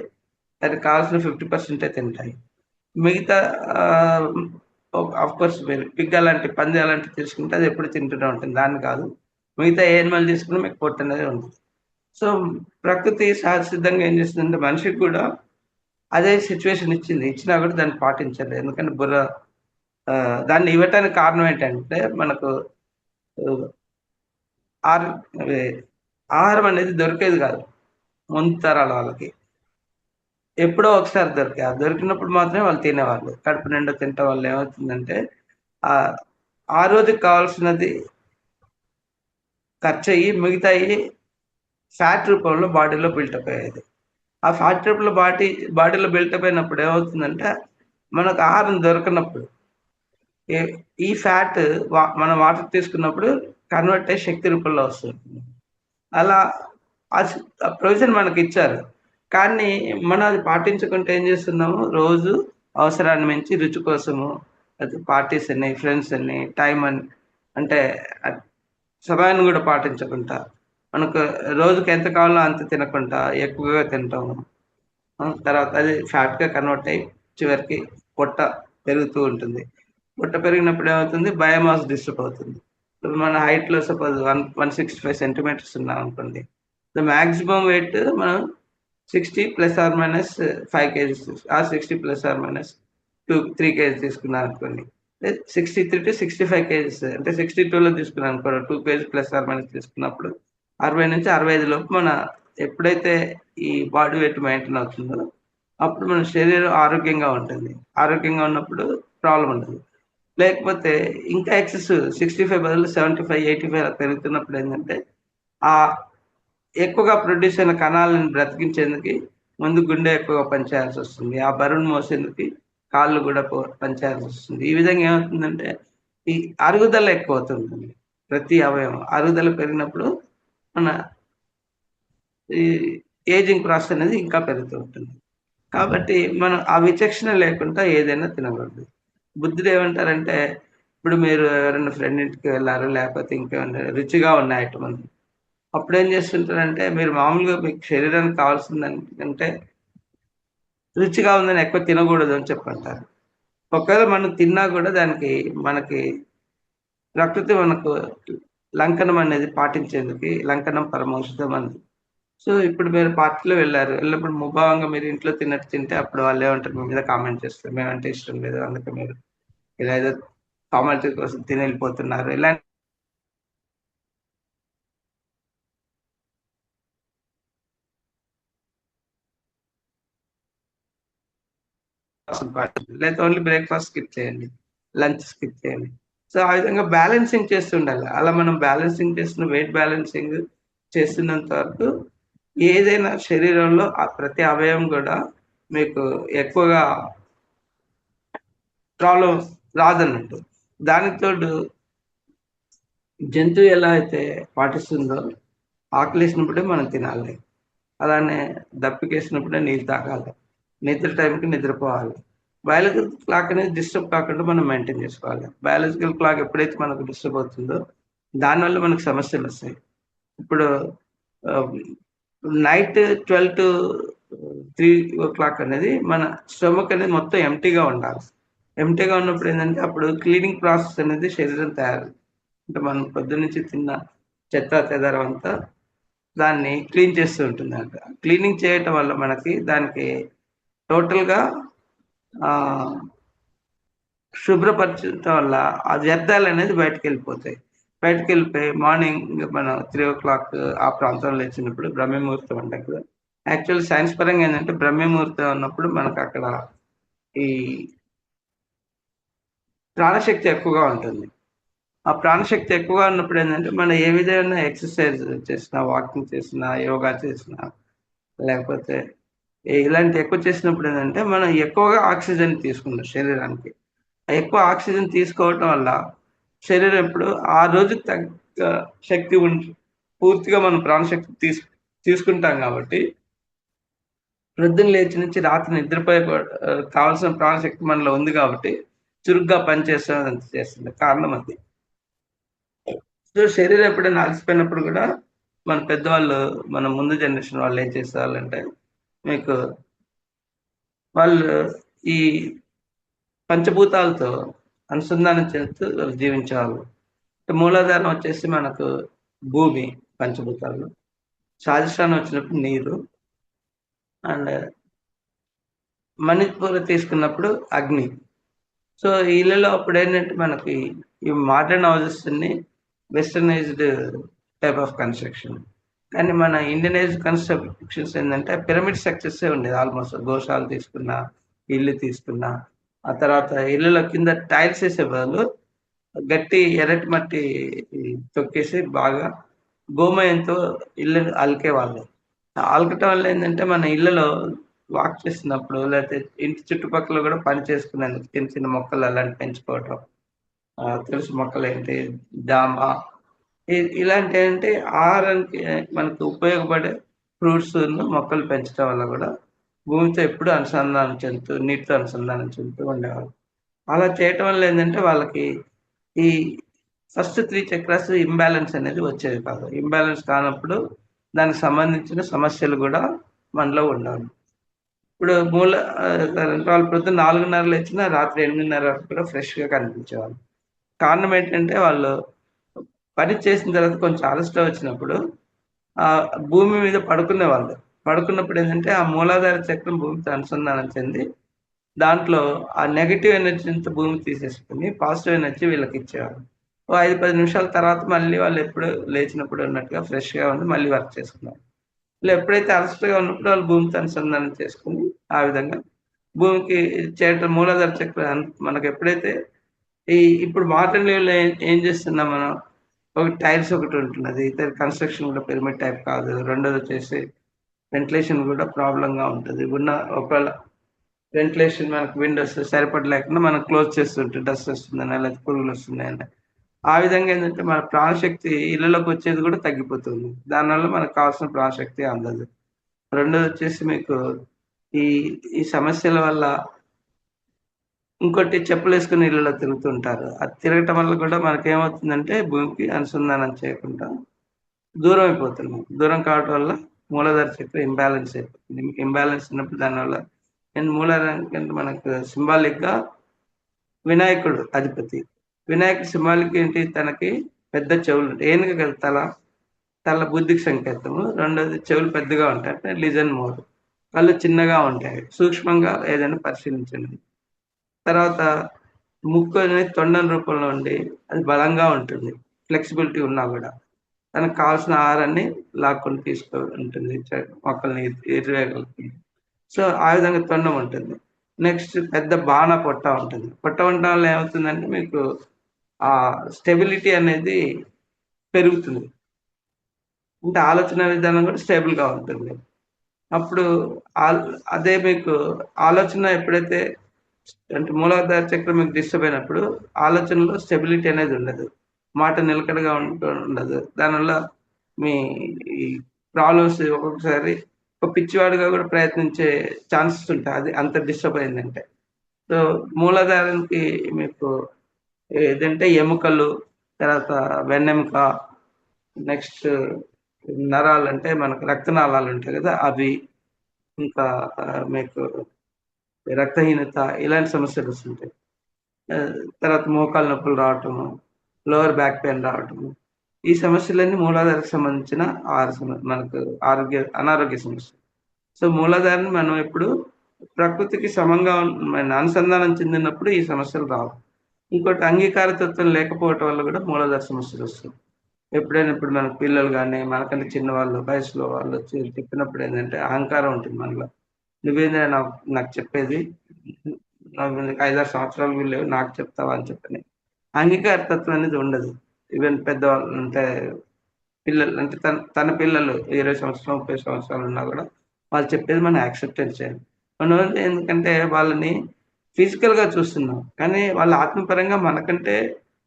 దానికి కావాల్సిన 50% తింటాయి. మిగతా ఆహ్, ఆఫ్‌కోర్స్ మీరు పిగ్ అలాంటి పంది అలాంటివి తీసుకుంటే అది ఎప్పుడు తింటూనే ఉంటుంది. దాన్ని కాదు. మిగతా ఏ యానిమల్ తీసుకున్నా మీకు పొట్టనేది ఉంటది. సో, ప్రకృతి సహజసిద్ధంగా ఏం చేస్తుందంటే మనిషికి కూడా అదే సిట్యుయేషన్ ఇచ్చింది. ఇచ్చినా కూడా దాన్ని పాటించరు. ఎందుకంటే దాన్ని ఇవ్వటానికి కారణం ఏంటంటే మనకు ఆహ్, ఆర్ అదే ఆహారం అనేది దొరికేది కాదు. ముందు తరాల వాళ్ళకి. ఎప్పుడో ఒకసారి దొరికాయి. ఆ దొరికినప్పుడు మాత్రమే వాళ్ళు తినేవాళ్ళు. కడుపు నిండా తినటం వల్ల ఏమవుతుందంటే ఆహ్, ఆ రోజుకి కావాల్సినది ఖర్చయ్యి మిగతాయి ఫ్యాట్ రూపంలో బాడీలో బిల్టప్ అయ్యేది. ఆ ఫ్యాట్ రూపంలో బాడీలో బిల్టప్ అయినప్పుడు ఏమవుతుందంటే మనకు ఆహారం దొరకనప్పుడు ఏ ఈ ఫ్యాట్ మనం వాటర్ తీసుకున్నప్పుడు కన్వర్ట్ అయ్యి శక్తి రూపంలో వస్తుంది. అలా ఆ ప్రొవిజన్ మనకిచ్చారు. కానీ మనం అది పాటించకుంటే ఏం చేస్తున్నాము, రోజు అవసరాన్ని మించి రుచి కోసము అది పార్టీస్ అని, ఫ్రెండ్స్ అని, టైమ్ అని అంటే ఆహ్, సమయాన్ని గూడా పాటించకుండా, మనకు రోజుకి ఎంత కావాలో అంత తినకుండా ఎక్కువగా తింటాము. తర్వాత అది ఫ్యాట్‌గా కన్వర్ట్ అయ్యి చివరికి పొట్ట పెరుగుతూ ఉంటుంది. పొట్ట పెరిగినప్పుడు ఏమవుతుంది బయోమాస్ డిస్టర్బ్ అవుతుంది. ఇప్పుడు మన హైట్‌లో సపోజ్ 165 సెంటీమీటర్స్ ఉన్నామనుకోండి. ద మాక్సిమం వెయిట్ మనం 60 ± 5 కేజీస్ ఆ 60 ± 3 కేజీస్ తీసుకున్నారనుకోండి. 63-65 కేజీస్ అంటే 62లో తీసుకున్నారనుకో 2 కేజీస్ ± తీసుకున్నప్పుడు 60-65 లోపు ఎప్పుడైతే ఈ బాడీ వెయిట్ మెయింటైన్ అవుతుందో, అప్పుడు మన శరీరం ఆరోగ్యంగా ఉంటుంది. ఆరోగ్యంగా ఉన్నప్పుడు ప్రాబ్లమ్ ఉండదు. లేకపోతే ఇంకా ఎక్సెస్ 65 బదులు 75, 85 అలా పెరుగుతున్నప్పుడు ఏందంటే, ఆహ్, ఎక్కువగా ప్రొడ్యూస్ అయిన కణాలను బ్రతికించేందుకు ముందు గుండె ఎక్కువగా పనిచేయాల్సొస్తుంది. ఆ బరువును మోసేందుకు కాళ్ళు గూడా పనిచేయాల్సొస్తుంది. ఈ విధంగా ఏమవుతుందంటే, ఈ అరుగుదల ఎక్కువవుతుంటుంది. ప్రతి అవయవం అరుగుదల పెరిగినప్పుడు మన ఈ ఏజింగ్ ప్రాసెస్ అనేది ఇంకా పెరుగుతూ ఉంటుంది. కాబట్టి మనం ఆ విచక్షణ లేకుండా ఏదైనా తినకూడదు. బుద్ధుడు ఏమంటారంటే, ఇప్పుడు మీరు ఎవరైనా ఫ్రెండ్ ఇంటికి వెళ్లారు, లేకపోతే ఇంకేమన్నా రుచిగా ఉన్న ఐటెమ్ ఉంది. అప్పుడేం చేస్తుంటారంటే, మీరు మామూలుగా మీకు శరీరానికి కావాల్సిన దానికంటే రుచిగా ఉందని ఎక్కువ తినకూడదు అని చెప్పంటారు. ఒకవేళ మనం తిన్నా కూడా దానికి మనకి ప్రకృతి మనకు లంకనం అనేది పాటించేందుకు లంకనం పరమౌషధం అంది. సో ఇప్పుడు మీరు పార్టీలో వెళ్ళారు. వెళ్ళినప్పుడు ముభావంగా మీరు ఇంట్లో తిన్నట్టు తింటే అప్పుడు వాళ్ళు ఏమంటారు మీ మీద కామెంట్ చేస్తారు. మేమంటే ఇష్టం లేదు. అందుకే మీరు ఇలా ఏదో ఫార్మాలిటీ కోసం తిని వెళ్ళిపోతున్నారు. ఇలాంటి లేదా ఓన్లీ బ్రేక్‌ఫాస్ట్ స్కిప్ చేయండి. లంచ్ స్కిప్ చేయండి. సో ఆ విధంగా బ్యాలెన్సింగ్ చేస్తుండాలి. అలా మనం బ్యాలెన్సింగ్ చేస్తున్న వెయిట్ బ్యాలెన్సింగ్ చేస్తున్నంత వరకు ఏదైనా శరీరంలో ప్రతి అవయవం గూడా మీకు ఎక్కువగా ప్రాబ్లమ్ రాదన్నట్టు. దానికి తోడు జంతువు ఎలా అయితే పాటిస్తుందో ఆకలేసినప్పుడే మనం తినాలి. అలానే దప్పికేసినప్పుడే నీళ్ళు తాగాలి. నిద్ర టైంకి నిద్రపోవాలి. బయాలజికల్ క్లాక్ అనేది డిస్టర్బ్ కాకుండా మనం మెయింటైన్ చేసుకోవాలి. బయాలజికల్ క్లాక్ ఎప్పుడైతే మనకు డిస్టర్బ్ అవుతుందో దానివల్ల మనకు సమస్యలొస్తాయి. ఇప్పుడు ఆహ్, నైట్ 12-3 అనేది మన స్టమక్ అనేది మొత్తం ఎంప్టీగా ఉండాలి. ఎంప్టీగా ఉన్నప్పుడు ఏందంటే అప్పుడు క్లీనింగ్ ప్రాసెస్ అనేది శరీరం తయారు అంటే మనం పొద్దున్నుంచి తిన్న చెత్త చెదారం అంతా దాన్ని క్లీన్ చేస్తూ ఉంటుందంట. క్లీనింగ్ చేయటం వల్ల మనకి దానికి టోటల్‌గా ఆహ్, శుభ్రపరచటం వల్ల ఆ వ్యర్థాలనేది బయటికెళ్ళిపోతాయి. బయటికెళ్ళిపోయి మార్నింగ్ మనం 3:00 ఆ ప్రాంతంలో లేచినప్పుడు బ్రహ్మ ముహూర్తం అంటాం కదా! యాక్చువల్ సైన్స్ పరంగా ఏందంటే బ్రహ్మ ముహూర్తం ఉన్నప్పుడు మనకక్కడ ఈ ప్రాణశక్తి ఎక్కువగా ఉంటుంది. ఆ ప్రాణశక్తి ఎక్కువగా ఉన్నప్పుడు ఏందంటే మనం ఏ విధమైన ఎక్సర్‌సైజ్ చేసినా, వాకింగ్ చేసినా, యోగా చేసినా లేకపోతే ఇలాంటివి ఎక్కువ చేసినప్పుడు ఏందంటే మనం ఎక్కువగా ఆక్సిజన్ తీసుకుంటాం శరీరానికి. ఎక్కువ ఆక్సిజన్ తీసుకోవటం వల్ల శరీరం ఎప్పుడు ఆ రోజుకి తగ్గ శక్తి పూర్తిగా మనం ప్రాణశక్తి తీసుకుంటాం కాబట్టి ప్రొద్దున లేచి నుంచి రాత్రి నిద్రపోయే కావాల్సిన ప్రాణశక్తి మనలో ఉంది కాబట్టి చురుగ్గా పనిచేస్తదంతా చేస్తుంది. కారణం అది. సో, శరీరం ఎప్పుడైనా అలసిపోయినప్పుడు గూడా మన పెద్దవాళ్ళు మన ముందు జనరేషన్ వాళ్ళు ఏం చేసేవాళ్ళంటే మీకు వాళ్ళు ఈ పంచభూతాలతో అనుసంధానం చేస్తూ జీవించేవాళ్ళు. మూలాధారం వచ్చేసి మనకు భూమి పంచభూతాలు. స్వాదిష్టానం వచ్చినప్పుడు నీరు అండ్ మణిపూర తీసుకున్నప్పుడు అగ్ని. సో, ఈళ్ళలో అప్పుడేంటంటే మనకి ఈ మోడర్న్ హౌసెస్‌ని వెస్టర్నైజ్డ్ టైప్ ఆఫ్ కన్‌స్ట్రక్షన్. కానీ మన ఇండియనైజ్డ్ కన్‌స్ట్రక్షన్స్ ఏందంటే పిరమిడ్ స్ట్రక్చర్సే ఉండేది ఆల్‌మోస్ట్. గోశాల తీసుకున్నా, ఇల్లు తీసుకున్నా, ఆ తర్వాత ఇళ్ళలో కింద టైల్స్ ఏసే బదులు గట్టి ఎర్రటి మట్టి తొక్కేసి బాగా గోమయంతో ఇల్లుని అలికేవాళ్ళు. అలకటం వల్ల ఏందంటే మన ఇళ్ళలో వాక్ చేస్తున్నప్పుడు లేతే ఇంటి చుట్టుపక్కల గూడా పని చేసుకునేందుకు చిన్న చిన్న మొక్కలు అలాంటివి పెంచుకోవటం. తులసి మొక్కలేంటి, జామ ఇలాంటియేంటి ఆహారానికి మనకు ఉపయోగపడే ఫ్రూట్స్‌ను మొక్కలు పెంచడం వల్ల గూడా భూమితో ఎప్పుడూ అనుసంధానం చెందుతూ, నీటితో అనుసంధానం చెందుతూ ఉండేవాళ్ళు. అలా చేయటం వల్ల ఏందంటే వాళ్ళకి ఈ ఫస్ట్ 3 చక్రాస్ ఇంబాలెన్స్ అనేది వచ్చేది కాదు. ఇంబాలెన్స్ కానప్పుడు దానికి సంబంధించిన సమస్యలు గూడా మనలో ఉండవు. ఇప్పుడు వాళ్ళు పొద్దున్న 4:30 లేచినా రాత్రి 8:30 వరకు కూడా ఫ్రెష్‌గా కనిపించేవాళ్ళు. కారణం ఏంటంటే వాళ్ళు పని చేసిన తర్వాత కొంచెం అలసట వచ్చినప్పుడు భూమి మీద పడుకునేవాళ్ళు. పడుకున్నప్పుడు ఏందంటే ఆ మూలాధార చక్రం భూమితో అనుసంధానం చెంది దాంట్లో ఆ నెగెటివ్ ఎనర్జీ అంతా భూమి తీసేసుకొని పాజిటివ్ ఎనర్జీ వీళ్ళకిచ్చేవారు. ఓ 5, 10 నిమిషాల తర్వాత మళ్ళీ వాళ్ళెప్పుడు లేచినప్పుడు ఉన్నట్టుగా ఫ్రెష్‌గా ఉండి మళ్ళీ వర్క్ చేసుకున్నారు. వీళ్ళు ఎప్పుడైతే అలసటగా ఉన్నప్పుడు వాళ్ళు భూమితో అనుసంధానం చేసుకొని, ఆ విధంగా భూమికి చేయటం మూలాధార చక్రం మనకెప్పుడైతే ఈ ఇప్పుడు మోడర్న్ వేవ్‌లో ఏం చేస్తున్నాం మనం, ఒక టైల్స్ ఒకటుంటున్నది. కన్‌స్ట్రక్షన్ కూడా పిరమిడ్ టైప్ కాదు. రెండోదొచ్చేసి వెంటిలేషన్ కూడా ప్రాబ్లమ్‌గా ఉంటది. ఒకవేళ వెంటిలేషన్ మనకు విండోస్ సరిపడలేకుండా మనం క్లోజ్ చేస్తుంటాం. డస్ట్ వస్తుందనో, లేకపోతే పురుగులొస్తున్నాయని. ఆ విధంగా ఏందంటే మన ప్రాణశక్తి ఇళ్ళలోకొచ్చేది కూడా తగ్గిపోతుంది. దానివల్ల మనకు కావాల్సిన ప్రాణశక్తి అందదు. రెండోదొచ్చేసి మీకు ఈ, ఈ సమస్యల వల్ల ఇంకోటి చెప్పులేసుకొని ఇళ్ళలో తిరుగుతుంటారు. అది తిరగటం వల్ల కూడా మనకేమవుతుందంటే భూమికి అనుసంధానం చేయకుండా దూరం అయిపోతున్నాం. దూరం కావటం వల్ల మూలాధార చక్రం ఇంబాలెన్స్ అయిపోతుంది. ఇంబాలెన్స్ ఉన్నప్పుడు దానివల్ల అండ్ మూలాధారానికి అంటే మనకు సింబాలిక్‌గా వినాయకుడు అధిపతి. వినాయకుడు సింబాలిక్ ఏంటి తనకి పెద్ద చెవులు ఉంటాయి. ఏనుగుకి తల బుద్ధికి సంకేతము. రెండోది చెవులు పెద్దగా ఉంటాయి. అంటే లిజన్ మోర్. కళ్ళు చిన్నగా ఉంటాయి. సూక్ష్మంగా ఏదైనా పరిశీలించండి. తర్వాత ముక్కు అనేది తొండం రూపంలో ఉండి అది బలంగా ఉంటుంది. ఫ్లెక్సిబిలిటీ ఉన్నా గూడా. తనకు కావాల్సిన ఆహారాన్ని లాక్కొని ఉంటుంది. మొక్కల్ని ఇరివేయగలుగుతుంది. సో, ఆ విధంగా తొండం ఉంటుంది. నెక్స్ట్ పెద్ద బాణ పొట్ట ఉంటుంది. పొట్ట ఉండడం వల్ల ఏమవుతుందంటే మీకు స్టెబిలిటీ అనేది పెరుగుతుంది. అంటే ఆలోచన విధానం కూడా స్టేబుల్‌గా ఉంటుంది. అప్పుడు ఆల్ అదే మీకు ఆలోచన ఎప్పుడైతే అంటే మూలాధార చక్రం మీకు డిస్టర్బ్ అయినప్పుడు ఆలోచనలో స్టెబిలిటీ అనేది ఉండదు. మాట నిలకడగా ఉండదు. దానివల్ల మీ ఈ ప్రాబ్లమ్స్ ఒక్కొక్కసారి ఒక పిచ్చివాడిగా కూడా ప్రయత్నించే ఛాన్సెస్ ఉంటాయి. అది అంత డిస్టర్బ్ అయిందంటే. సో, మూలాధారానికి మీకు ఏదంటే ఎముకలు, తర్వాత వెన్నెముక, నెక్స్ట్ నరాలంటే మనకు రక్తనాళాలు ఉంటాయి కదా! అవి ఇంకా మీకు రక్తహీనత ఇలాంటి సమస్యలు వస్తుంటాయి. ఆహ్, తర్వాత మోకాళ్ళ నొప్పులు రావటము, లోవర్ బ్యాక్ పెయిన్ రావటము. ఈ సమస్యలన్నీ మూలాధారకు సంబంధించిన మనకు అనారోగ్య సమస్యలు. సో, మూలాధారాన్ని మనం ఎప్పుడు ప్రకృతికి సమంగా అనుసంధానం చెందినప్పుడు ఈ సమస్యలు రావు. ఇంకోటి అంగీకార తత్వం లేకపోవటం వల్ల కూడా మూలాధార సమస్యలొస్తాయి. ఎప్పుడైనా ఇప్పుడు మన పిల్లలు గాని, మనకంటే చిన్నవాళ్ళు వయసులో వాళ్ళొచ్చి చెప్పినప్పుడు ఏందంటే అహంకారం ఉంటుంది మనలో. నువ్వేందిరా నాకు చెప్పేది? నాకు 5, 6 సంవత్సరాలు కూడా లేవు నాకు చెప్తావా అని చెప్పని. అంగీకారతత్వం అనేది ఉండదు. ఈవెన్ పెద్దవాళ్ళు అంటే పిల్లలు అంటే తన పిల్లలు 20 సంవత్సరాలు, 30 సంవత్సరాలు ఉన్నా గూడా వాళ్ళు చెప్పేది మనం యాక్సెప్టెన్స్ చేయాలి. మనం ఎందుకంటే వాళ్ళని ఫిజికల్‌గా చూస్తున్నాం. కానీ వాళ్ళ ఆత్మపరంగా మనకంటే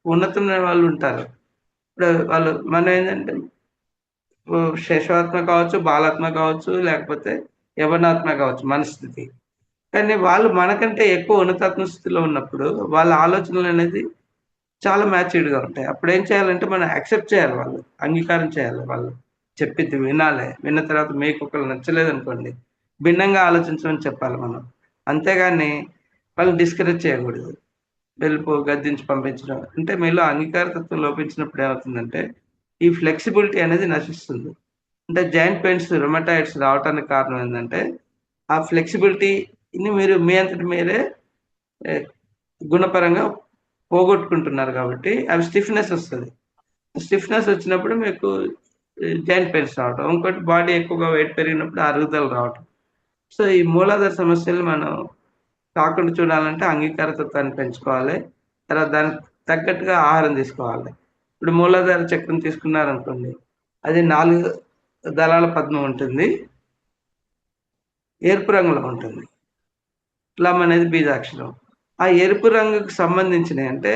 ఉన్నతమైన వాళ్ళుంటారు. ఇప్పుడు వాళ్ళు మనం ఏందంటే శేషవాత్మ కావచ్చు, బాలాత్మ కావచ్చు, లేకపోతే యవనాత్మ కావచ్చు మన స్థితి. కానీ వాళ్ళు మనకంటే ఎక్కువ ఉన్నతాత్మ స్థితిలో ఉన్నప్పుడు వాళ్ళ ఆలోచనలనేది చాలా మ్యాచ్యూర్డ్‌గా ఉంటాయి. అప్పుడేం చేయాలంటే మనం యాక్సెప్ట్ చేయాలి వాళ్ళు. అంగీకారం చేయాలి వాళ్ళు. చెప్పింది వినాలే. విన్న తర్వాత మీకొకళ్ళు నచ్చలేదనుకోండి, భిన్నంగా ఆలోచించమని చెప్పాలి మనం. అంతేగాని వాళ్ళని డిస్కరేజ్ చేయకూడదు. వెళ్ళిపో గద్దించి పంపించడం. అంటే మీలో అంగీకారతత్వం లోపించినప్పుడు ఏమవుతుందంటే, ఈ ఫ్లెక్సిబిలిటీ అనేది నశిస్తుంది. అంటే జాయింట్ పెయిన్స్, రుమటాయిడ్స్ రావటానికి కారణం ఏందంటే, ఆ ఫ్లెక్సిబిలిటీని మీరు మీ అంతట మీరే ఎ గుణపరంగా పోగొట్టుకుంటున్నారు కాబట్టి, అవి స్టిఫ్‌నెస్ ఒస్తది. స్టిఫ్‌నెస్ ఒచ్చినప్పుడు మీకు జాయింట్ పెయిన్స్ రావటం. ఇంకోటి బాడీ ఎక్కువగా వెయిట్ పెరిగినప్పుడు అరుగుదల రావటం. సో, ఈ మూలాధార సమస్యలు మనం రాకుండా చూడాలంటే అంగీకారతత్వాన్ని పెంచుకోవాలి. తర్వాత దానికి తగ్గట్టుగా ఆహారం తీసుకోవాలి. ఇప్పుడు మూలాధార చక్రం తీసుకున్నారనుకోండి, అది 4 దళాల పద్మం ఉంటుంది. ఎరుపు రంగులో ఉంటుంది. ప్లమ్ అనేది బీజాక్షరం. ఆ ఎరుపు రంగుకు సంబంధించినయి అంటే,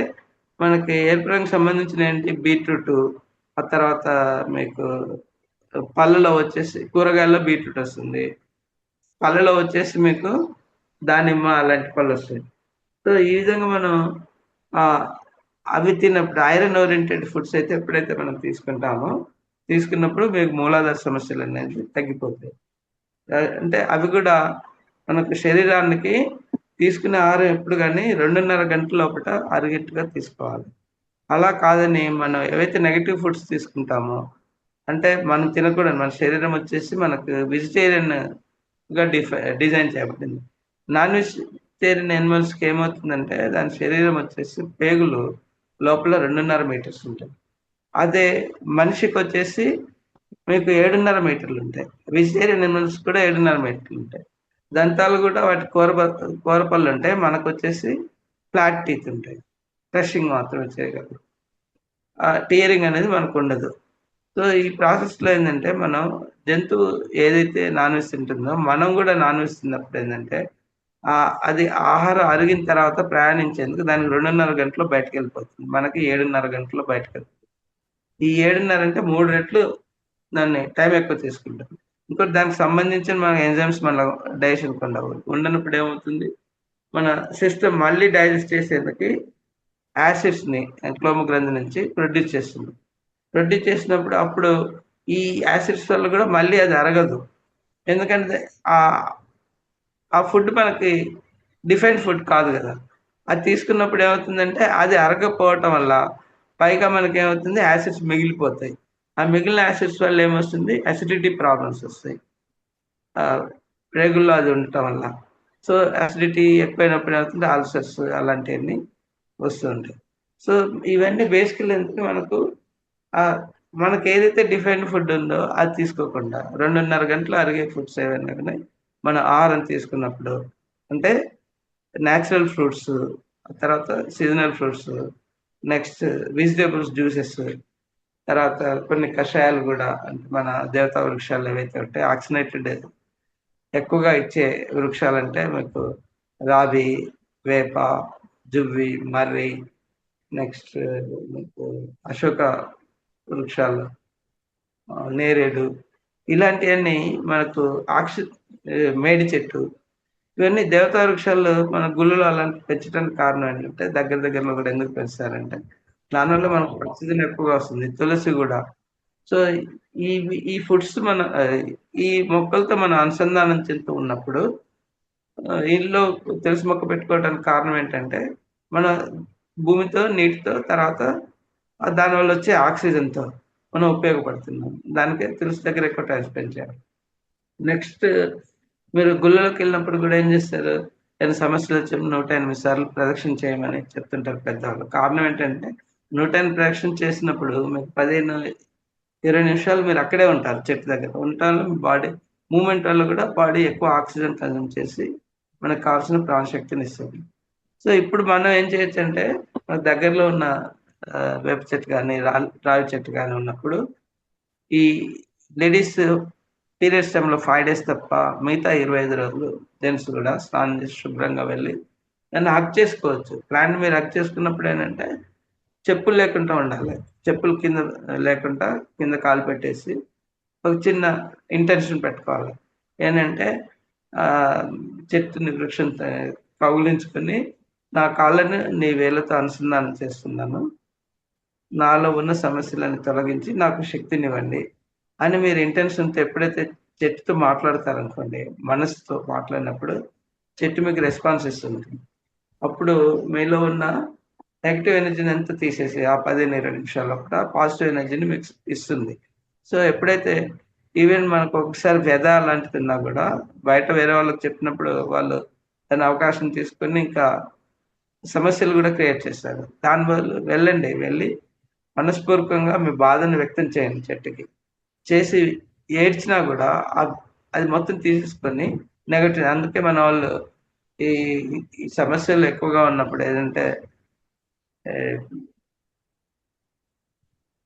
మనకి ఎరుపు రంగుకి సంబంధించినయేంటి బీట్రూటు, ఆ తర్వాత మీకు పళ్ళలో వచ్చేసి కూరగాయల్లో బీట్రూట్ ఒస్తుంది. పళ్ళలో వచ్చేసి మీకు దానిమ్మ అలాంటి పళ్ళొస్తాయి. సో, ఈ విధంగా మనం ఆహ్, అవి తిన్నప్పుడు ఐరన్ ఓరియెంటెడ్ ఫుడ్స్ అయితే ఎప్పుడైతే మనం తీసుకుంటామో, తీసుకున్నప్పుడు మీకు మూలాధార సమస్యలనేవి తగ్గిపోతాయి. అంటే అవి కూడా మనకు శరీరానికి తీసుకునే ఆహారం ఎప్పుడు గాని 2:30 గంటల లోపట అరిగేట్టుగా తీసుకోవాలి. అలా కాదని మనం ఏవైతే నెగెటివ్ ఫుడ్స్ తీసుకుంటామో, అంటే మనం తినకూడదు. మన శరీరం వచ్చేసి మనకు వెజిటేరియన్‌గా డిజైన్ చేయబడింది. నాన్ వెజిటేరియన్ యానిమల్స్‌కి ఏమవుతుందంటే దాని శరీరం వచ్చేసి పేగులు లోపల 2:30 మీటర్స్ ఉంటాయి. అదే మనిషికొచ్చేసి మీకు 7:30 మీటర్లుంటాయి. వెజిటేరియన్ యానిమల్స్ కూడా 7:30 మీటర్లుంటాయి. దంతాలు గూడా వాటి కూర పళ్ళుంటాయి. మనకొచ్చేసి ఫ్లాట్ టీత్ ఉంటాయి. క్రషింగ్ మాత్రమే చేయగలరు. టియరింగ్ అనేది మనకుండదు. సో, ఈ ప్రాసెస్‌లో ఏందంటే మనం జంతువు ఏదైతే నాన్ వెజ్ తింటుందో మనం గూడా నాన్ వెజ్ తిన్నప్పుడేందంటే అది ఆహారం అరిగిన తర్వాత ప్రయాణించేందుకు దానికి 2:30 గంటల్లో బయటికెళ్ళిపోతుంది. మనకి 7:30 గంటల్లో బయటకెళ్తుంది. ఈ 7:30 అంటే 3 రెట్లు దాన్ని టైం ఎక్కువ తీసుకుంటది. ఇంకోటి దానికి సంబంధించిన మన ఎంజైమ్స్ మన డైజెషన్‌కి ఉండవు. ఉండనప్పుడు ఏమవుతుంది, మన సిస్టమ్ మళ్ళీ డైజెస్ట్ చేసేందుకు యాసిడ్స్‌ని క్లోమ గ్రంథి నుంచి ప్రొడ్యూస్ చేస్తుంది. ప్రొడ్యూస్ చేసినప్పుడు అప్పుడు ఈ యాసిడ్స్ వల్ల గూడా మళ్ళీ అది అరగదు. ఎందుకంటే ఆహ్, ఆ ఫుడ్ మనకి డిఫైన్డ్ ఫుడ్ కాదు గదా! అది తీసుకున్నప్పుడు ఏమవుతుందంటే అది అరగకపోవటం వల్ల పైగా మనకేమవుతుంది యాసిడ్స్ మిగిలిపోతాయి. ఆ మిగిలిన యాసిడ్స్ వల్ల ఏమొస్తుంది అసిడిటీ ప్రాబ్లమ్స్ వస్తాయి. రేగుల్లో అది ఉండటం వల్ల. సో, అసిడిటీ ఎక్కువైనప్పుడు ఏమవుతుంది అల్సర్స్ అలాంటియన్నీ వస్తూ ఉంటాయి. సో, ఇవన్నీ బేసికల్లీ ఏంటంటే మనకేదైతే డిఫైన్డ్ ఫుడ్ ఉందో అది తీసుకోకుండా 2:30 గంటలు అరిగే ఫుడ్స్ ఏవైనా గాని మనం ఆహారం తీసుకున్నప్పుడు అంటే నేచురల్ ఫ్రూట్స్, తర్వాత seasonal fruits, next vegetables juices, తర్వాత కొన్ని కషాయాలు గూడా అంటే మన దేవతా వృక్షాలు ఏవైతే ఉంటాయో ఆక్సినేటెడ్ ఎక్కువగా ఇచ్చే వృక్షాలంటే మీకు రావి, వేప, జువ్వి, మర్రి, నెక్స్ట్ మీకు అశోక వృక్షాలు, నేరేడు ఇలాంటియన్నీ మనకు మేడి చెట్టు ఇవన్నీ దేవతా వృక్షాలు మన గుళ్ళలో అలాంటి పెంచడానికి కారణం ఏంటంటే దగ్గరలో కూడా ఎందుకు పెంచుతారంటే దానివల్ల మనకు ఆక్సిజన్ ఎక్కువగా వస్తుంది. తులసి గూడా. సో, ఈ ఫుడ్స్ ఈ మొక్కలతో మనం అనుసంధానం చెందుతూ ఉన్నప్పుడు ఇల్లు తులసి మొక్క పెట్టుకోవడానికి కారణం ఏంటంటే, మన భూమితో, నీటితో తర్వాత దానివల్ల వచ్చే ఆక్సిజన్‌తో మనం ఉపయోగపడుతున్నాం. దానికే తులసి దగ్గర ఎక్కువ టైమ్ స్పెండ్ చేయాలి. నెక్స్ట్ మీరు గుళ్ళలోకెళ్ళినప్పుడు గూడా ఏం జేస్తారు? ఏదైనా సమస్యలొచ్చినప్పుడు 108 సార్లు ప్రదక్షిణ చేయమని చెప్తుంటారు పెద్దవాళ్ళు. కారణం ఏంటంటే 108 ప్రదక్షిణ చేసినప్పుడు మీకు 15, 20 నిమిషాలు మీరు అక్కడే ఉంటారు చెట్టు దగ్గర. ఉండటం వల్ల మీ బాడీ మూవ్‌మెంట్ వల్ల గూడా బాడీ ఎక్కువ ఆక్సిజన్ కన్జ్యూమ్ చేసి మనకు కావాల్సిన ప్రాణశక్తినిస్తుంది. సో, ఇప్పుడు మనం ఏం చేయొచ్చంటే మన దగ్గరలో ఉన్న వేప చెట్టు గాని, రావి చెట్టు గాని ఉన్నప్పుడు ఈ లేడీస్ పీరియడ్స్ టైమ్‌లో 5 డేస్ తప్ప మిగతా 25 రోజులు జెంట్స్ గూడా స్నానం చేసి శుభ్రంగా వెళ్లి దాన్ని హగ్ చేసుకోవచ్చు. ప్లాంట్‌ని మీరు హగ్ చేసుకున్నప్పుడు ఏంటంటే చెప్పులు లేకుండా ఉండాలి. చెప్పులు కింద లేకుండా కింద కాలు పెట్టేసి ఒక చిన్న ఇంటెన్షన్ పెట్టుకోవాలి. ఏంటంటే ఆహ్, చెట్టుని వృక్షం కౌగిలించుకొని నా కాళ్ళని నీ వేళ్ళతో అనుసంధానం చేస్తున్నాను. నాలో ఉన్న సమస్యలను తొలగించి నాకు శక్తినివ్వండి అని మీరు ఇంటెన్షన్‌తో ఎప్పుడైతే చెట్టుతో మాట్లాడతారనుకోండి, మనసుతో మాట్లాడినప్పుడు చెట్టు మీకు రెస్పాన్స్ ఇస్తుంది. అప్పుడు మీలో ఉన్న నెగెటివ్ ఎనర్జీని అంతా తీసేసి ఆ 15, 20 నిమిషాల్లో కూడా పాజిటివ్ ఎనర్జీని మీకు ఇస్తుంది. సో, ఎప్పుడైతే ఈవెన్ మనకు ఒకసారి వ్యధ అలాంటిదున్నా గూడా బయట వేరే వాళ్ళకి చెప్పినప్పుడు వాళ్ళు దాని అవకాశం తీసుకొని ఇంకా సమస్యలు గూడా క్రియేట్ చేస్తారు. దాని బదులు వెళ్ళండి. వెళ్ళి మనస్పూర్వకంగా మీ బాధను వ్యక్తం చేయండి చెట్టుకి. చేసి ఏడ్చినా గూడా అది మొత్తం తీసేసుకొని నెగెటివ్ అందుకే మనోళ్ళు ఈ ఈ సమస్యలు ఎక్కువగా ఉన్నప్పుడు ఏదంటే ఆహ్,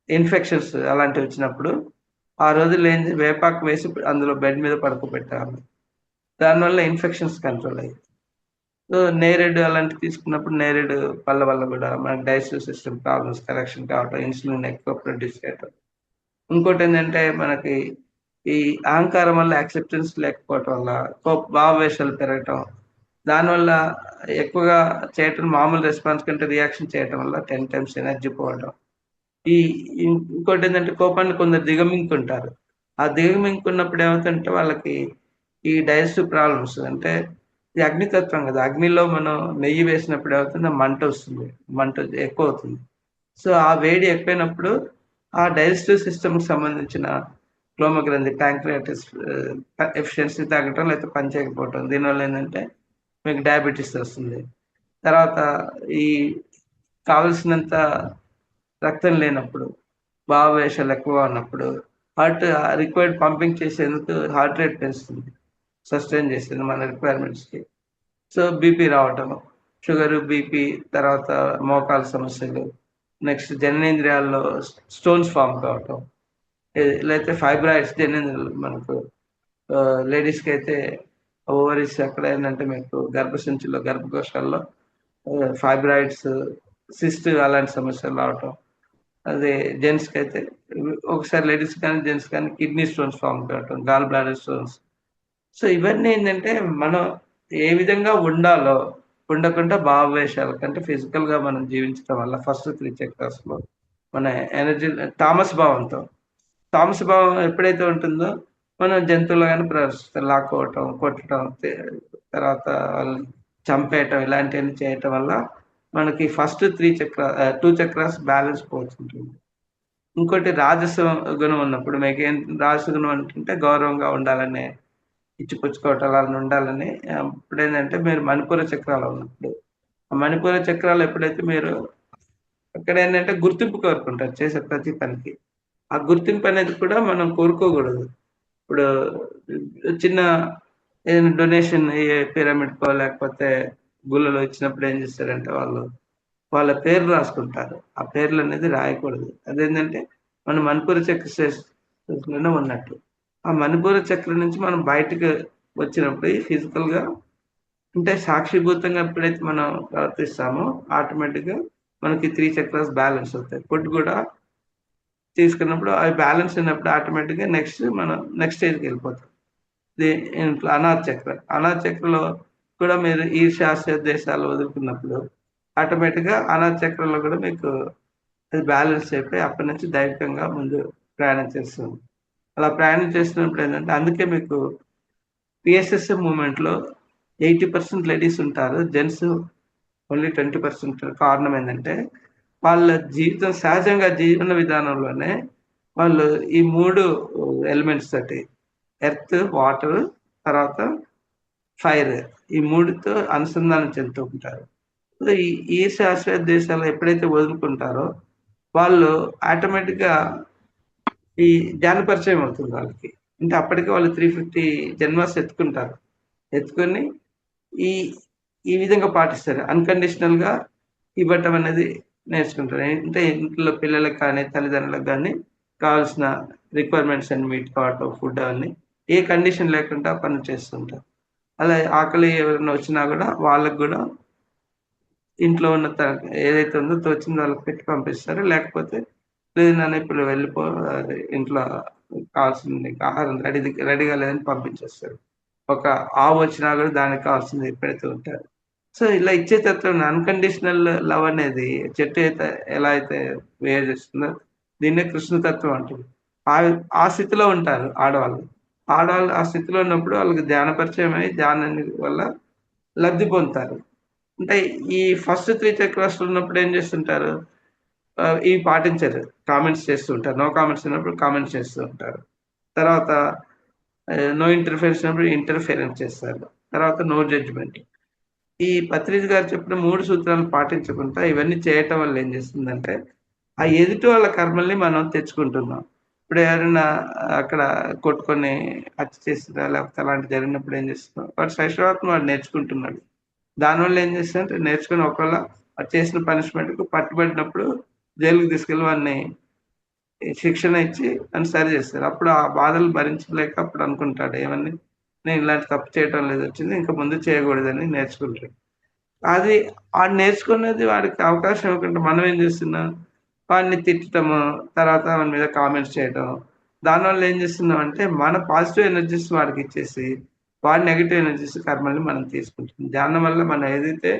ఇన్ఫెక్షన్స్ అలాంటివొచ్చినప్పుడు ఆ రోజుల్లో వేపాకు వేసి అందులో బెడ్ మీద పడుకోబెట్టేవాళ్ళు. దానివల్ల ఇన్ఫెక్షన్స్ కంట్రోల్ అయ్యాయి. సో, నేరేడు అలాంటివి తీసుకున్నప్పుడు నేరేడు పళ్ళ వల్ల గూడా మనకి డైజెస్టివ్ సిస్టమ్ ప్రాబ్లమ్స్ కరెక్షన్ కావటం, ఇన్సులిన్ ఎక్కువ ప్రొడ్యూస్ చేయటం. ఇంకోటేంటంటే మనకి ఈ అహంకారం వల్ల యాక్సెప్టెన్స్ లేకపోవటం వల్ల భావావేశాలు పెరగటం. దానివల్ల ఎక్కువగా చేయటం మామూలు రెస్పాన్స్ కంటే రియాక్షన్ చేయటం వల్ల 10 టైమ్స్ ఎనర్జీ పోవడం. ఈ ఇంకోటేంటంటే కోపాన్ని కొందరు దిగమింగుకుంటారు. ఆ దిగమింగుకున్నప్పుడు ఏమవుతుందంటే వాళ్ళకి ఈ డైజెస్టివ్ ప్రాబ్లమ్స్ అంటే ఇది అగ్నితత్వం గదా! అగ్నిలో మనం నెయ్యి వేసినప్పుడు ఏమవుతుంది ఆ మంటొస్తుంది. మంట ఎక్కువవుతుంది. సో, ఆ వేడి ఎక్కువైనప్పుడు ఆ డైజెస్టివ్ సిస్టమ్‌కి సంబంధించిన క్లోమగ్రంథి, ప్యాంక్రియాటిస్ ఎఫిషియన్సీ తగ్గటం లేకపోతే పని చేయకపోవటం. దీనివల్ల ఏందంటే మీకు డయాబెటిస్ వస్తుంది. తర్వాత ఈ కావాల్సినంత రక్తం లేనప్పుడు, భావావేశాలు ఎక్కువగా ఉన్నప్పుడు హార్ట్ రిక్వైర్డ్ పంపింగ్ చేసేందుకు హార్ట్ రేట్ పెంచుతుంది. సస్టైన్ చేస్తుంది మన రిక్వైర్మెంట్స్‌కి. సో, బీపీ రావటం, షుగరు, బీపీ తర్వాత మోకాలు సమస్యలు, నెక్స్ట్ జననేంద్రియాల్లో స్టోన్స్ ఫార్మ్ కావటం. లేతే ఫైబ్రాయిడ్స్ జననేంద్రియాలు మనకు లేడీస్‌కైతే ఓవరీస్ అక్కడ ఏంటంటే మీకు గర్భసంచిలో, గర్భకోశాల్లో ఫైబ్రాయిడ్స్, సిస్ట్ అలాంటి సమస్యలు రావటం. అదే జెంట్స్‌కైతే ఒకసారి లేడీస్ కానీ, జెంట్స్ కానీ కిడ్నీ స్టోన్స్ ఫార్మ్ కావటం, గాల్ బ్లాడర్ స్టోన్స్. సో, ఇవన్నీ ఏంటంటే మనం ఏ విధంగా ఉండాలో ఉండకుండా భావవేశాల కంటే ఫిజికల్‌గా మనం జీవించడం వల్ల ఫస్ట్ 3 చక్రాస్‌లో మన ఎనర్జీ తామస భావంతో తామస భావం ఎప్పుడైతే ఉంటుందో మనం జంతువులుగానే ప్రవర్తిస్తాం. లాక్కోవటం, కొట్టడం, తర్వాత వాళ్ళని చంపేయటం ఇలాంటివన్నీ చేయటం వల్ల మనకి ఫస్ట్ 2 చక్రాస్ బ్యాలెన్స్ పోతుంటుంది. ఇంకోటి రాజస గుణం ఉన్నప్పుడు మీకేం రాజస గుణం అంటుంటే గౌరవంగా ఉండాలనే, ఇచ్చిపుచ్చుకోవటాలు ఉండాలని ఇప్పుడేంటంటే మీరు మణిపూర చక్రాలు ఉన్నప్పుడు, ఆ మణిపూర చక్రాలు ఎప్పుడైతే మీరు అక్కడేంటంటే గుర్తింపు కోరుకుంటారు చేసే ప్రతి పనికి. ఆ గుర్తింపు అనేది కూడా మనం కోరుకోకూడదు. ఇప్పుడు చిన్న ఏదైనా డొనేషన్ ఏ పిరమిడ్‌కో లేకపోతే గుళ్ళలో ఇచ్చినప్పుడు ఏం చేస్తారంటే వాళ్ళ పేర్లు రాసుకుంటారు. ఆ పేర్లనేది రాయకూడదు. అదేంటంటే మన మణిపూర చక్ర లోనే ఉన్నట్టు. ఆ మణిపూర చక్రం నుంచి మనం బయటకి వచ్చినప్పుడు ఫిజికల్‌గా అంటే సాక్షిభూతంగా ఎప్పుడైతే మనం ప్రవర్తిస్తామో ఆటోమేటిక్‌గా మనకి 3 చక్రాస్ బ్యాలెన్స్ అవుతాయి. ఫుడ్ కూడా తీసుకున్నప్పుడు అవి బ్యాలెన్స్ అయినప్పుడు ఆటోమేటిక్‌గా మనం నెక్స్ట్ స్టేజ్‌కెళ్ళిపోతాం. ఇంట్లో అనాథ చక్ర. అనాథ చక్రలో కూడా మీరు ఈర్ష్య, ద్వేషాలు వదులుకున్నప్పుడు ఆటోమేటిక్‌గా అనాథ చక్రంలో కూడా మీకు అది బ్యాలెన్స్ అయిపోయి అప్పటి నుంచి దైవికంగా ముందు ప్రయాణం చేస్తుంది. అలా ప్రయాణం చేస్తున్నప్పుడు ఏంటంటే అందుకే మీకు పిఎస్ఎస్ఎం మూవ్‌మెంట్‌లో 80% లేడీస్ ఉంటారు. జెంట్స్ ఓన్లీ 20% ఉంటారు. కారణం ఏందంటే వాళ్ళ జీవితం సహజంగా జీవన విధానంలోనే వాళ్ళు ఈ 3 ఎలిమెంట్స్ తోటి ఎర్త్, వాటర్ తర్వాత ఫైర్ ఈ 3తో అనుసంధానం చెందుతూ ఉంటారు. సో, ఈ శాశ్వత దేశాలు ఎప్పుడైతే వదులుకుంటారో, వాళ్ళు ఆటోమేటిక్‌గా ఈ ధ్యాన పరిచయం అవుతుంది వాళ్ళకి. అంటే అప్పటికే వాళ్ళు 350 జన్మస్ ఎత్తుకుంటారు. ఎత్తుకొని ఈ ఈ విధంగా పాటిస్తారు. అన్‌కండిషనల్‌గా ఇవ్వటం అనేది నేర్చుకుంటారు. అంటే ఇంట్లో పిల్లలకి కానీ, తల్లిదండ్రులకు గాని కావాల్సిన రిక్వైర్మెంట్స్ అన్ని మీట్ కావటం, ఫుడ్ అవన్నీ ఏ కండిషన్ లేకుండా పనులు చేస్తుంటారు. అలా ఆకలి ఎవరైనా వచ్చినా గూడా వాళ్ళకి గూడా ఇంట్లో ఉన్న ఏదైతే ఉందో తోచింది వాళ్ళకి పెట్టి పంపిస్తారు. లేకపోతే లేదు నాన్న ఇప్పుడు వెళ్ళిపో ఇంట్లో కావాల్సింది నీకు ఆహారం రెడీగా లేదని పంపించేస్తారు. ఒక ఆవు వచ్చినా గూడా దానికి కావాల్సింది పెడుతూ ఉంటారు. సో, ఇలా ఇచ్చే తత్వం అన్‌కండిషనల్ లవ్ అనేది చెట్టు అయితే ఎలా అయితే బిహేవ్ చేస్తుందో దీన్నే కృష్ణ తత్వం అంటారు. ఆ ఆ స్థితిలో ఉంటారు ఆడవాళ్ళు. ఆడవాళ్ళు ఆ స్థితిలో ఉన్నప్పుడు వాళ్ళకి ధ్యాన పరిచయం అయ్యి ధ్యానం వల్ల లబ్ధి పొందుతారు. అంటే ఈ ఫస్ట్ 3 చక్రాస్‌లో ఉన్నప్పుడు ఏం చేస్తుంటారు? ఇవి పాటించరు. కామెంట్స్ చేస్తూ ఉంటారు. నో కామెంట్స్ ఉన్నప్పుడు కామెంట్స్ చేస్తూ ఉంటారు. తర్వాత నో ఇంటర్ఫియరెన్స్ ఉన్నప్పుడు ఇంటర్ఫియరెన్స్ చేస్తారు. తర్వాత నో జడ్జ్‌మెంట్. ఈ పత్రిజి గారు చెప్పిన 3 సూత్రాలను పాటించకుండా ఇవన్నీ చేయటం వల్ల ఏం చేస్తుందంటే, ఆ ఎదుటి వాళ్ళ కర్మల్ని మనం తెచ్చుకుంటున్నాం. ఇప్పుడు ఎవరైనా అక్కడ కొట్టుకొని హత్య చేసినా లేకపోతే అలాంటివి జరిగినప్పుడు ఏం చేస్తున్నాం, వాడు శైశవాత్మ వాడు నేర్చుకుంటున్నాడు. దానివల్ల ఏం చేస్తారంటే నేర్చుకొని ఒకవేళ వాడు చేసిన పనిష్మెంట్‌కి పట్టుబడినప్పుడు జైలుకి తీసుకెళ్ళి వాడిని శిక్షణ ఇచ్చి వాడిని సరి చేస్తారు. అప్పుడు ఆ బాధలు భరించలేక అప్పుడు అనుకుంటాడు ఏమని, నేను ఇలాంటి తప్పు చేయటం లేదొచ్చింది. ఇంక ముందు చేయకూడదని నేర్చుకుంటాడు. అది ఆడు నేర్చుకున్నది వాడికి అవకాశం ఇవ్వకుండా మనం ఏం చేస్తున్నాం, వాడిని తిట్టటము, తర్వాత వాని మీద కామెంట్స్ చేయటం. దానివల్ల ఏం చేస్తున్నామంటే, మన పాజిటివ్ ఎనర్జీస్ వాడికిచ్చేసి, వాడి నెగెటివ్ ఎనర్జీస్ కర్మల్ని మనం తీసుకుంటున్నాం. ధ్యానం వల్ల మనం ఏదైతే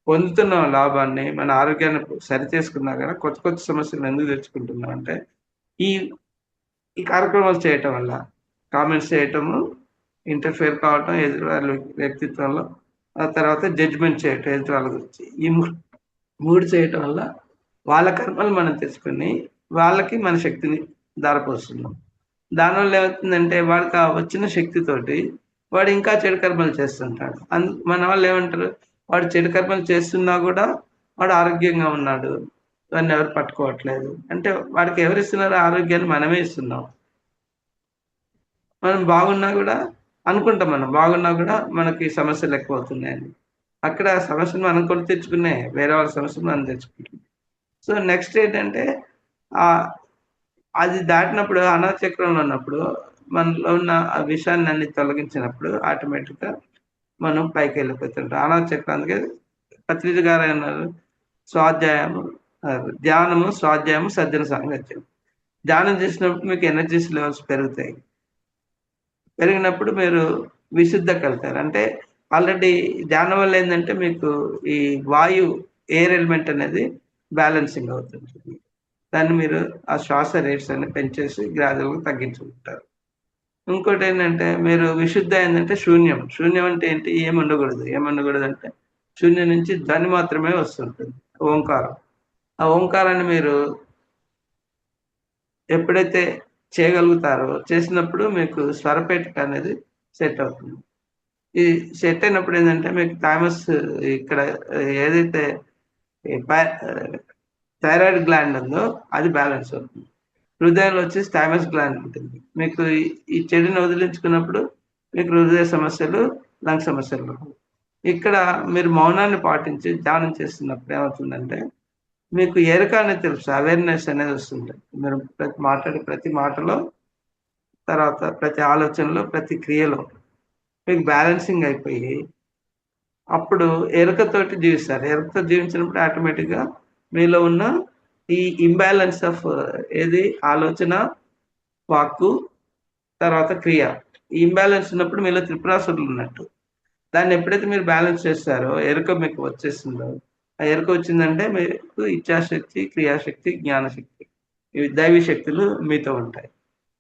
పొందుతున్నాం లాభాన్ని, మన ఆరోగ్యాన్ని సరిచేసుకున్నా గాని కొత్త కొత్త సమస్యలను ఎందుకు తెచ్చుకుంటున్నాం అంటే, ఈ ఈ కార్యక్రమాలు చేయటం వల్ల. కామెంట్స్ చేయటము, ఇంటర్ఫియర్ కావటం ఎదుటి వాళ్ళ వ్యక్తిత్వంలో, ఆ తర్వాత జడ్జ్‌మెంట్ చేయటం ఎదుటి వాళ్ళ గురించి. ఈ 3 చేయటం వల్ల వాళ్ళ కర్మలు మనం తెచ్చుకొని, వాళ్ళకి మన శక్తిని ధారపోస్తున్నాం. దానివల్ల ఏమవుతుందంటే వాడికి ఆ వచ్చిన శక్తితోటి వాడు ఇంకా చెడు కర్మలు చేస్తుంటాడు. మన వాళ్ళేమంటారు, వాడు చెడు కర్మలు చేస్తున్నా గూడా వాడు ఆరోగ్యంగా ఉన్నాడు. వాడినెవరు పట్టుకోవట్లేదు. అంటే వాడికి ఎవరిస్తున్నారు ఆరోగ్యాన్ని మనమే ఇస్తున్నాం. మనం బాగున్నా గూడా అనుకుంటాం మనం. బాగున్నా గూడా మనకి సమస్యలు ఎక్కువవుతున్నాయని. అక్కడ సమస్యను మనం కొని తెచ్చుకునే. వేరే వాళ్ళ సమస్యను మనం తెచ్చుకుంటున్నాం. సో, నెక్స్ట్ ఏంటంటే ఆహ్, అది దాటినప్పుడు అనాథ చక్రంలో ఉన్నప్పుడు మనలో ఉన్న ఆ విషాన్నన్ని తొలగించినప్పుడు ఆటోమేటిక్‌గా మనం పైకెళ్ళిపోతుంటాం. అనాథ చక్రం అందుకే పత్రిజి గారన్నారు స్వాధ్యాయము ధ్యానము, స్వాధ్యాయము, సజ్జన సాంగత్యం. ధ్యానం చేసినప్పుడు మీకు ఎనర్జీస్ లెవెల్స్ పెరుగుతాయి. పెరిగినప్పుడు మీరు విశుద్ధకెళ్తారు. అంటే ఆల్రెడీ ధ్యానం వల్ల ఏందంటే మీకు ఈ వాయు ఎయిర్ ఎలిమెంట్ అనేది బ్యాలెన్సింగ్ అవుతుంటుంది. దాన్ని మీరు ఆ శ్వాస రేట్స్ అన్ని పెంచేసి గ్రాడ్యుయల్‌గా తగ్గించుకుంటారు. ఇంకోటేంటంటే మీరు విశుద్ధ ఏందంటే శూన్యం. శూన్యం అంటే ఏంటి? ఏముండకూడదు. ఏముండకూడదంటే శూన్యం నుంచి ధ్వని మాత్రమే వస్తుంటుంది, ఓంకారం. ఆ ఓంకారాన్ని మీరు ఎప్పుడైతే చేయగలుగుతారో, చేసినప్పుడు మీకు స్వరపేటిక అనేది సెట్ అవుతుంది. ఈ సెట్ అయినప్పుడు ఏంటంటే మీకు థైమస్ ఇక్కడ ఏదైతే ఈ థైరాయిడ్ గ్లాండ్ ఉందో అది బ్యాలెన్స్ అవుతుంది. హృదయంలో వచ్చేసి థైమస్ గ్లాండ్ ఉంటుంది. మీకు ఈ చెడుని వదిలించుకున్నప్పుడు మీకు హృదయ సమస్యలు, లంగ్ సమస్యలు రావు. ఇక్కడ మీరు మౌనాన్ని పాటించి ధ్యానం చేస్తున్నప్పుడు ఏమవుతుందంటే మీకు ఎరుక అనేది తెలుసు, అవేర్‌నెస్ అనేది వస్తుంది. మీరు మాట్లాడే ప్రతి మాటలో, తర్వాత ప్రతి ఆలోచనలో, ప్రతి క్రియలో మీకు బ్యాలెన్సింగ్ అయిపోయి, అప్పుడు ఎరుకతోటి జీవిస్తారు. ఎరుకతో జీవించినప్పుడు ఆటోమేటిక్‌గా మీలో ఉన్న ఈ ఇంబాలెన్స్ ఆఫ్ ఏది ఆలోచన, వాక్కు, తర్వాత క్రియ. ఈ ఇంబాలెన్స్ ఉన్నప్పుడు మీలో త్రిపురాసురులు ఉన్నట్టు. దాన్ని ఎప్పుడైతే మీరు బ్యాలెన్స్ చేస్తారో, ఎరుక మీకు వచ్చేస్తుందో, ఆ ఎరుక వచ్చిందంటే మీకు ఇచ్ఛాశక్తి, క్రియాశక్తి, జ్ఞానశక్తి, ఇవి దైవీ శక్తులు మీతో ఉంటాయి.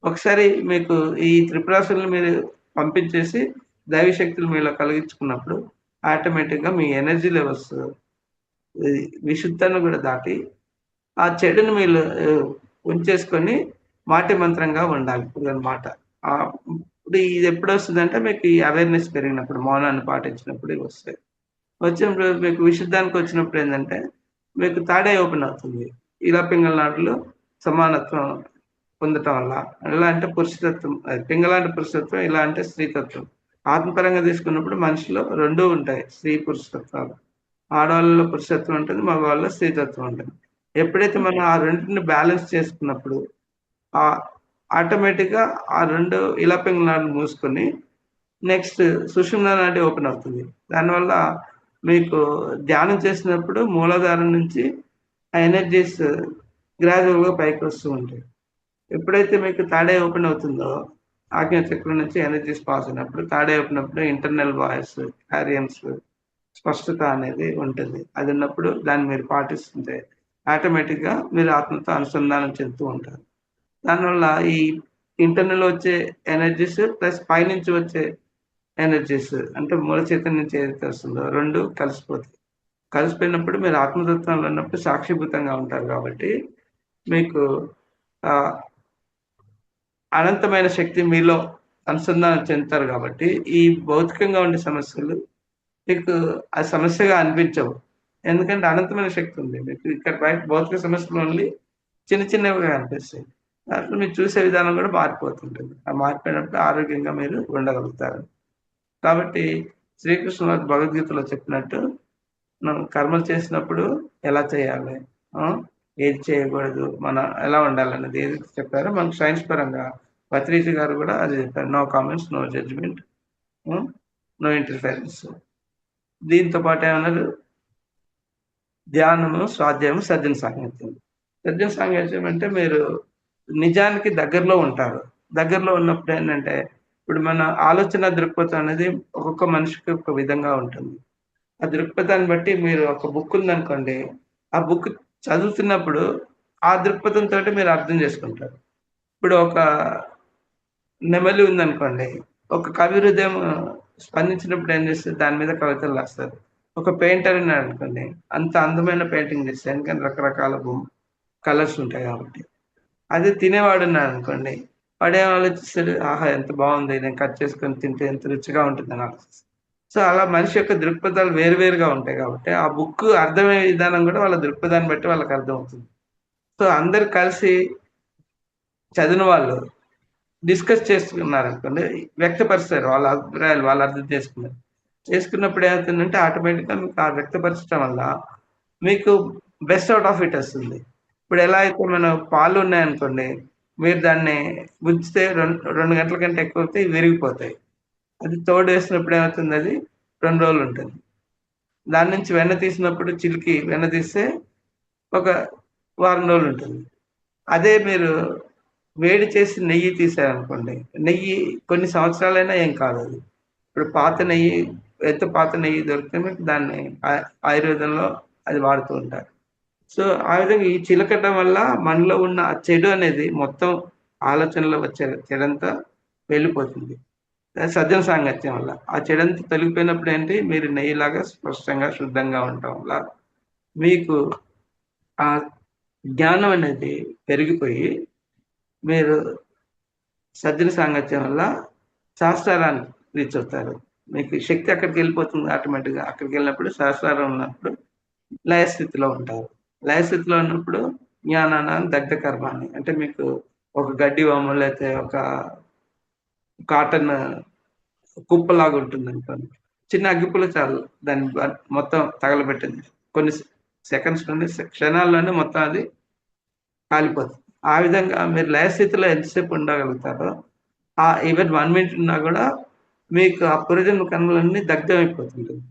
ఒకసారి మీకు ఈ త్రిపురాసురులను మీరు పంపించేసి దైవీ శక్తులు మీలో కలిగించుకున్నప్పుడు ఆటోమేటిక్‌గా మీ ఎనర్జీ లెవెల్స్ విశుద్ధాన్ని కూడా దాటి ఆ చెడుని మీరు ఉంచేసుకొని మాటే మంత్రంగా ఉండాలి ఇదనమాట. ఇప్పుడు ఇది ఎప్పుడొస్తదంటే మీకు ఈ అవేర్‌నెస్ పెరిగినప్పుడు, మౌనాన్ని పాటించినప్పుడు ఇవొస్తాయి. వచ్చినప్పుడు మీకు విశుద్ధానికి వచ్చినప్పుడు ఏందంటే, మీకు థర్డ్ ఐ ఓపెన్ అవుతుంది. ఇలా పింగళనాడులో సమానత్వం పొందటం వల్ల. ఎలా అంటే పురుషతత్వం, అది పింగళ అంటే పురుషతత్వం, ఇలా అంటే స్త్రీతత్వం. ఆత్మపరంగా తీసుకున్నప్పుడు మనిషిలో 2 ఉంటాయి. స్త్రీ పురుషతత్వాలు. ఆడవాళ్ళలో పురుషత్వం ఉంటుంది, మగవాళ్ళలో స్త్రీతత్వం ఉంటుంది. ఎప్పుడైతే మనం ఆ రెండిటిని బ్యాలెన్స్ చేసుకున్నప్పుడు ఆహ్, ఆటోమేటిక్‌గా ఆ 2 ఇలపింగ నాడులు మూసుకొని నెక్స్ట్ సుషుమ్నా నాడి ఓపెన్ అవుతుంది. దానివల్ల మీకు ధ్యానం చేసినప్పుడు మూలాధారం నుంచి ఆ ఎనర్జీస్ గ్రాడ్యుయల్‌గా పైకొస్తూ ఉంటాయి. ఎప్పుడైతే మీకు థర్డ్ ఐ ఓపెన్ అవుతుందో, ఆజ్ఞా చక్రం నుంచి ఎనర్జీస్ పాస్ అయినప్పుడు థర్డ్ ఐ ఓపెన్ అప్పుడు ఇంటర్నల్ వాయిస్, క్లారియన్స్, స్పష్టత అనేది ఉంటుంది. అది ఉన్నప్పుడు దాన్ని మీరు పాటిస్తుంటే ఆటోమేటిక్‌గా మీరు ఆత్మతో అనుసంధానం చెందుతూ ఉంటారు. దానివల్ల ఈ ఇంటర్నల్ వచ్చే ఎనర్జీస్ ప్లస్ పైనుంచి వచ్చే ఎనర్జీస్ అంటే మూల చైతన్యం నుంచి ఏదైతే వస్తుందో 2 కలిసిపోతాయి. కలిసిపోయినప్పుడు మీరు ఆత్మతత్వంలో ఉన్నప్పుడు సాక్షిభూతంగా ఉంటారు కాబట్టి మీకు ఆహ్, అనంతమైన శక్తి మీలో అనుసంధానం చెందుతారు కాబట్టి ఈ భౌతికంగా ఉండే సమస్యలు మీకు ఆ సమస్యగా అనిపించవు. ఎందుకంటే అనంతమైన శక్తి ఉంది. మీకు ఇక్కడ బయట భౌతిక సమస్యలు ఓన్లీ చిన్న చిన్నవిగా అనిపిస్తాయి. దాంట్లో మీరు చూసే విధానం కూడా మారిపోతుంటుంది. ఆ మారిపోయినప్పుడు ఆరోగ్యంగా మీరు ఉండగలుగుతారు. కాబట్టి శ్రీకృష్ణుల భగవద్గీతలో చెప్పినట్టు మనం కర్మలు చేసినప్పుడు ఎలా చేయాలి? ఆ! ఏది చేయకూడదు? మనం ఎలా ఉండాలన్నది ఏదైతే చెప్పారో మనకు సైన్స్ పరంగా పత్రిజీ గారు కూడా అదే చెప్పారు. No comments, no judgment, hmm. No interference. దీంతో పాటు ఏమన్నారు? ధ్యానము, స్వాధ్యాయము, సజ్జన సాంగత్యం. సజ్జన సాంగత్యం అంటే మీరు నిజానికి దగ్గరలో ఉంటారు. దగ్గరలో ఉన్నప్పుడు ఏంటంటే, ఇప్పుడు మన ఆలోచన దృక్పథం అనేది ఒక్కొక్క మనిషికి ఒక విధంగా ఉంటుంది. ఆ దృక్పథాన్ని బట్టి మీరు ఒక బుక్ ఉందనుకోండి, ఆ బుక్ చదువుతున్నప్పుడు ఆ దృక్పథంతోటి మీరు అర్థం చేసుకుంటారు. ఇప్పుడు ఒక నెమలి ఉందనుకోండి, ఒక కవి హృదయం స్పందించినప్పుడు ఏం చేస్తది, దాని మీద కవితలు రాస్తారు. ఒక పెయింటర్ ఉన్నాడనుకోండి, అంత అందమైన పెయింటింగ్ చేస్తాడు. ఎందుకంటే రకరకాల కలర్స్ ఉంటాయి కాబట్టి. అదే తినేవాడున్నాడనుకోండి, వాడేం ఆలోచిస్తాడు, ఆహా! ఎంత బావుంది, నేను కట్ చేసుకొని తింటే ఎంత రుచిగా ఉంటుందని ఆలోచిస్తాడు. సో, అలా మనిషి యొక్క దృక్పథాలు వేరు వేరుగా ఉంటాయి కాబట్టి, ఆ బుక్ అర్థమయ్యే విధానం గూడా వాళ్ళ దృక్పథాన్ని బట్టి వాళ్ళకర్థమవుతుంది. సో, అందరూ కలిసి చదివిన వాళ్ళు డిస్కస్ చేసుకున్నారనుకోండి, వ్యక్తపరుస్తారు వాళ్ళ అభిప్రాయాలు వాళ్ళు అర్థం చేసుకున్నారు. చేసుకున్నప్పుడు ఏమవుతుందంటే ఆటోమేటిక్‌గా మీకు ఆ వ్యక్తపరచడం వల్ల మీకు బెస్ట్ ఔట్ ఆఫ్ ఇట్ ఒస్తుంది. ఇప్పుడు ఎలా అయితే మనం పాలు ఉన్నాయనుకోండి, మీరు దాన్ని ఉంచితే 2 గంటల కంటే ఎక్కువైతే విరిగిపోతాయి. అది తోడేసినప్పుడు ఏమవుతుంది అది 2 రోజులుంటుంది. దాని నుంచి వెన్న తీసినప్పుడు చిలికి వెన్న తీస్తే ఒక వారం రోజులుంటుంది. అదే మీరు వేడి చేసి నెయ్యి తీశారనుకోండి, నెయ్యి కొన్ని సంవత్సరాలైనా ఏం కాదది. ఇప్పుడు పాత నెయ్యి, ఎంత పాత నెయ్యి దొరికితే మీకు దాన్ని ఆయుర్వేదంలో అది వాడుతూ ఉంటారు. సో, ఆ విధంగా ఈ చిలకటం వల్ల మనలో ఉన్న ఆ చెడు అనేది మొత్తం ఆలోచనలో వచ్చే చెడంతా వెళ్ళిపోతుంది. సజ్జన సాంగత్యం వల్ల. ఆ చెడంతా తొలగిపోయినప్పుడు ఏంటి మీరు నెయ్యిలాగా స్పష్టంగా, శుద్ధంగా ఉండటం వల్ల మీకు ఆ జ్ఞానం అనేది పెరిగిపోయి మీరు సజ్జన సాంగత్యం వల్ల సహస్రారానికి రీచ్ అవుతారు. మీకు శక్తి అక్కడికెళ్ళిపోతుంది ఆటోమేటిక్‌గా. అక్కడికెళ్ళినప్పుడు సహస్రారం ఉన్నప్పుడు లయ స్థితిలో ఉంటారు. లయ స్థితిలో ఉన్నప్పుడు జ్ఞానానాం దగ్ధ కర్మాణి అంటే మీకు ఒక గడ్డి వామో లేతే ఒక కాటన్ కుప్పలాగా ఉంటుందనుకోండి. చిన్న అగ్గిపుల్ల చాలు దాన్ని మొత్తం తగలబెట్టింది. కొన్ని సెకండ్స్‌లోనే క్షణాల్లోనే మొత్తం అది కాలిపోతుంది. ఆ విధంగా మీరు లయ స్థితిలో ఎంతసేపు ఉండగలుగుతారో, ఈవెన్ 1 మినిట్ ఉన్నా గూడా మీకు ఆ పూర్వజన్మ కర్మలన్నీ దగ్ధమైపోతుంటుంది.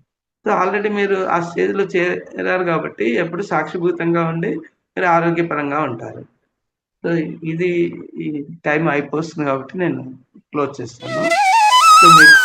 సో, ఆల్రెడీ మీరు ఆ స్టేజ్‌లో చేరారు గాబట్టి ఎప్పుడు సాక్షిభూతంగా ఉండి మీరు ఆరోగ్యపరంగా ఉంటారు. సో, ఇది ఈ టైం అయిపోతుంది గాబట్టి నేను క్లోజ్ చేస్తాను. సో, మీకు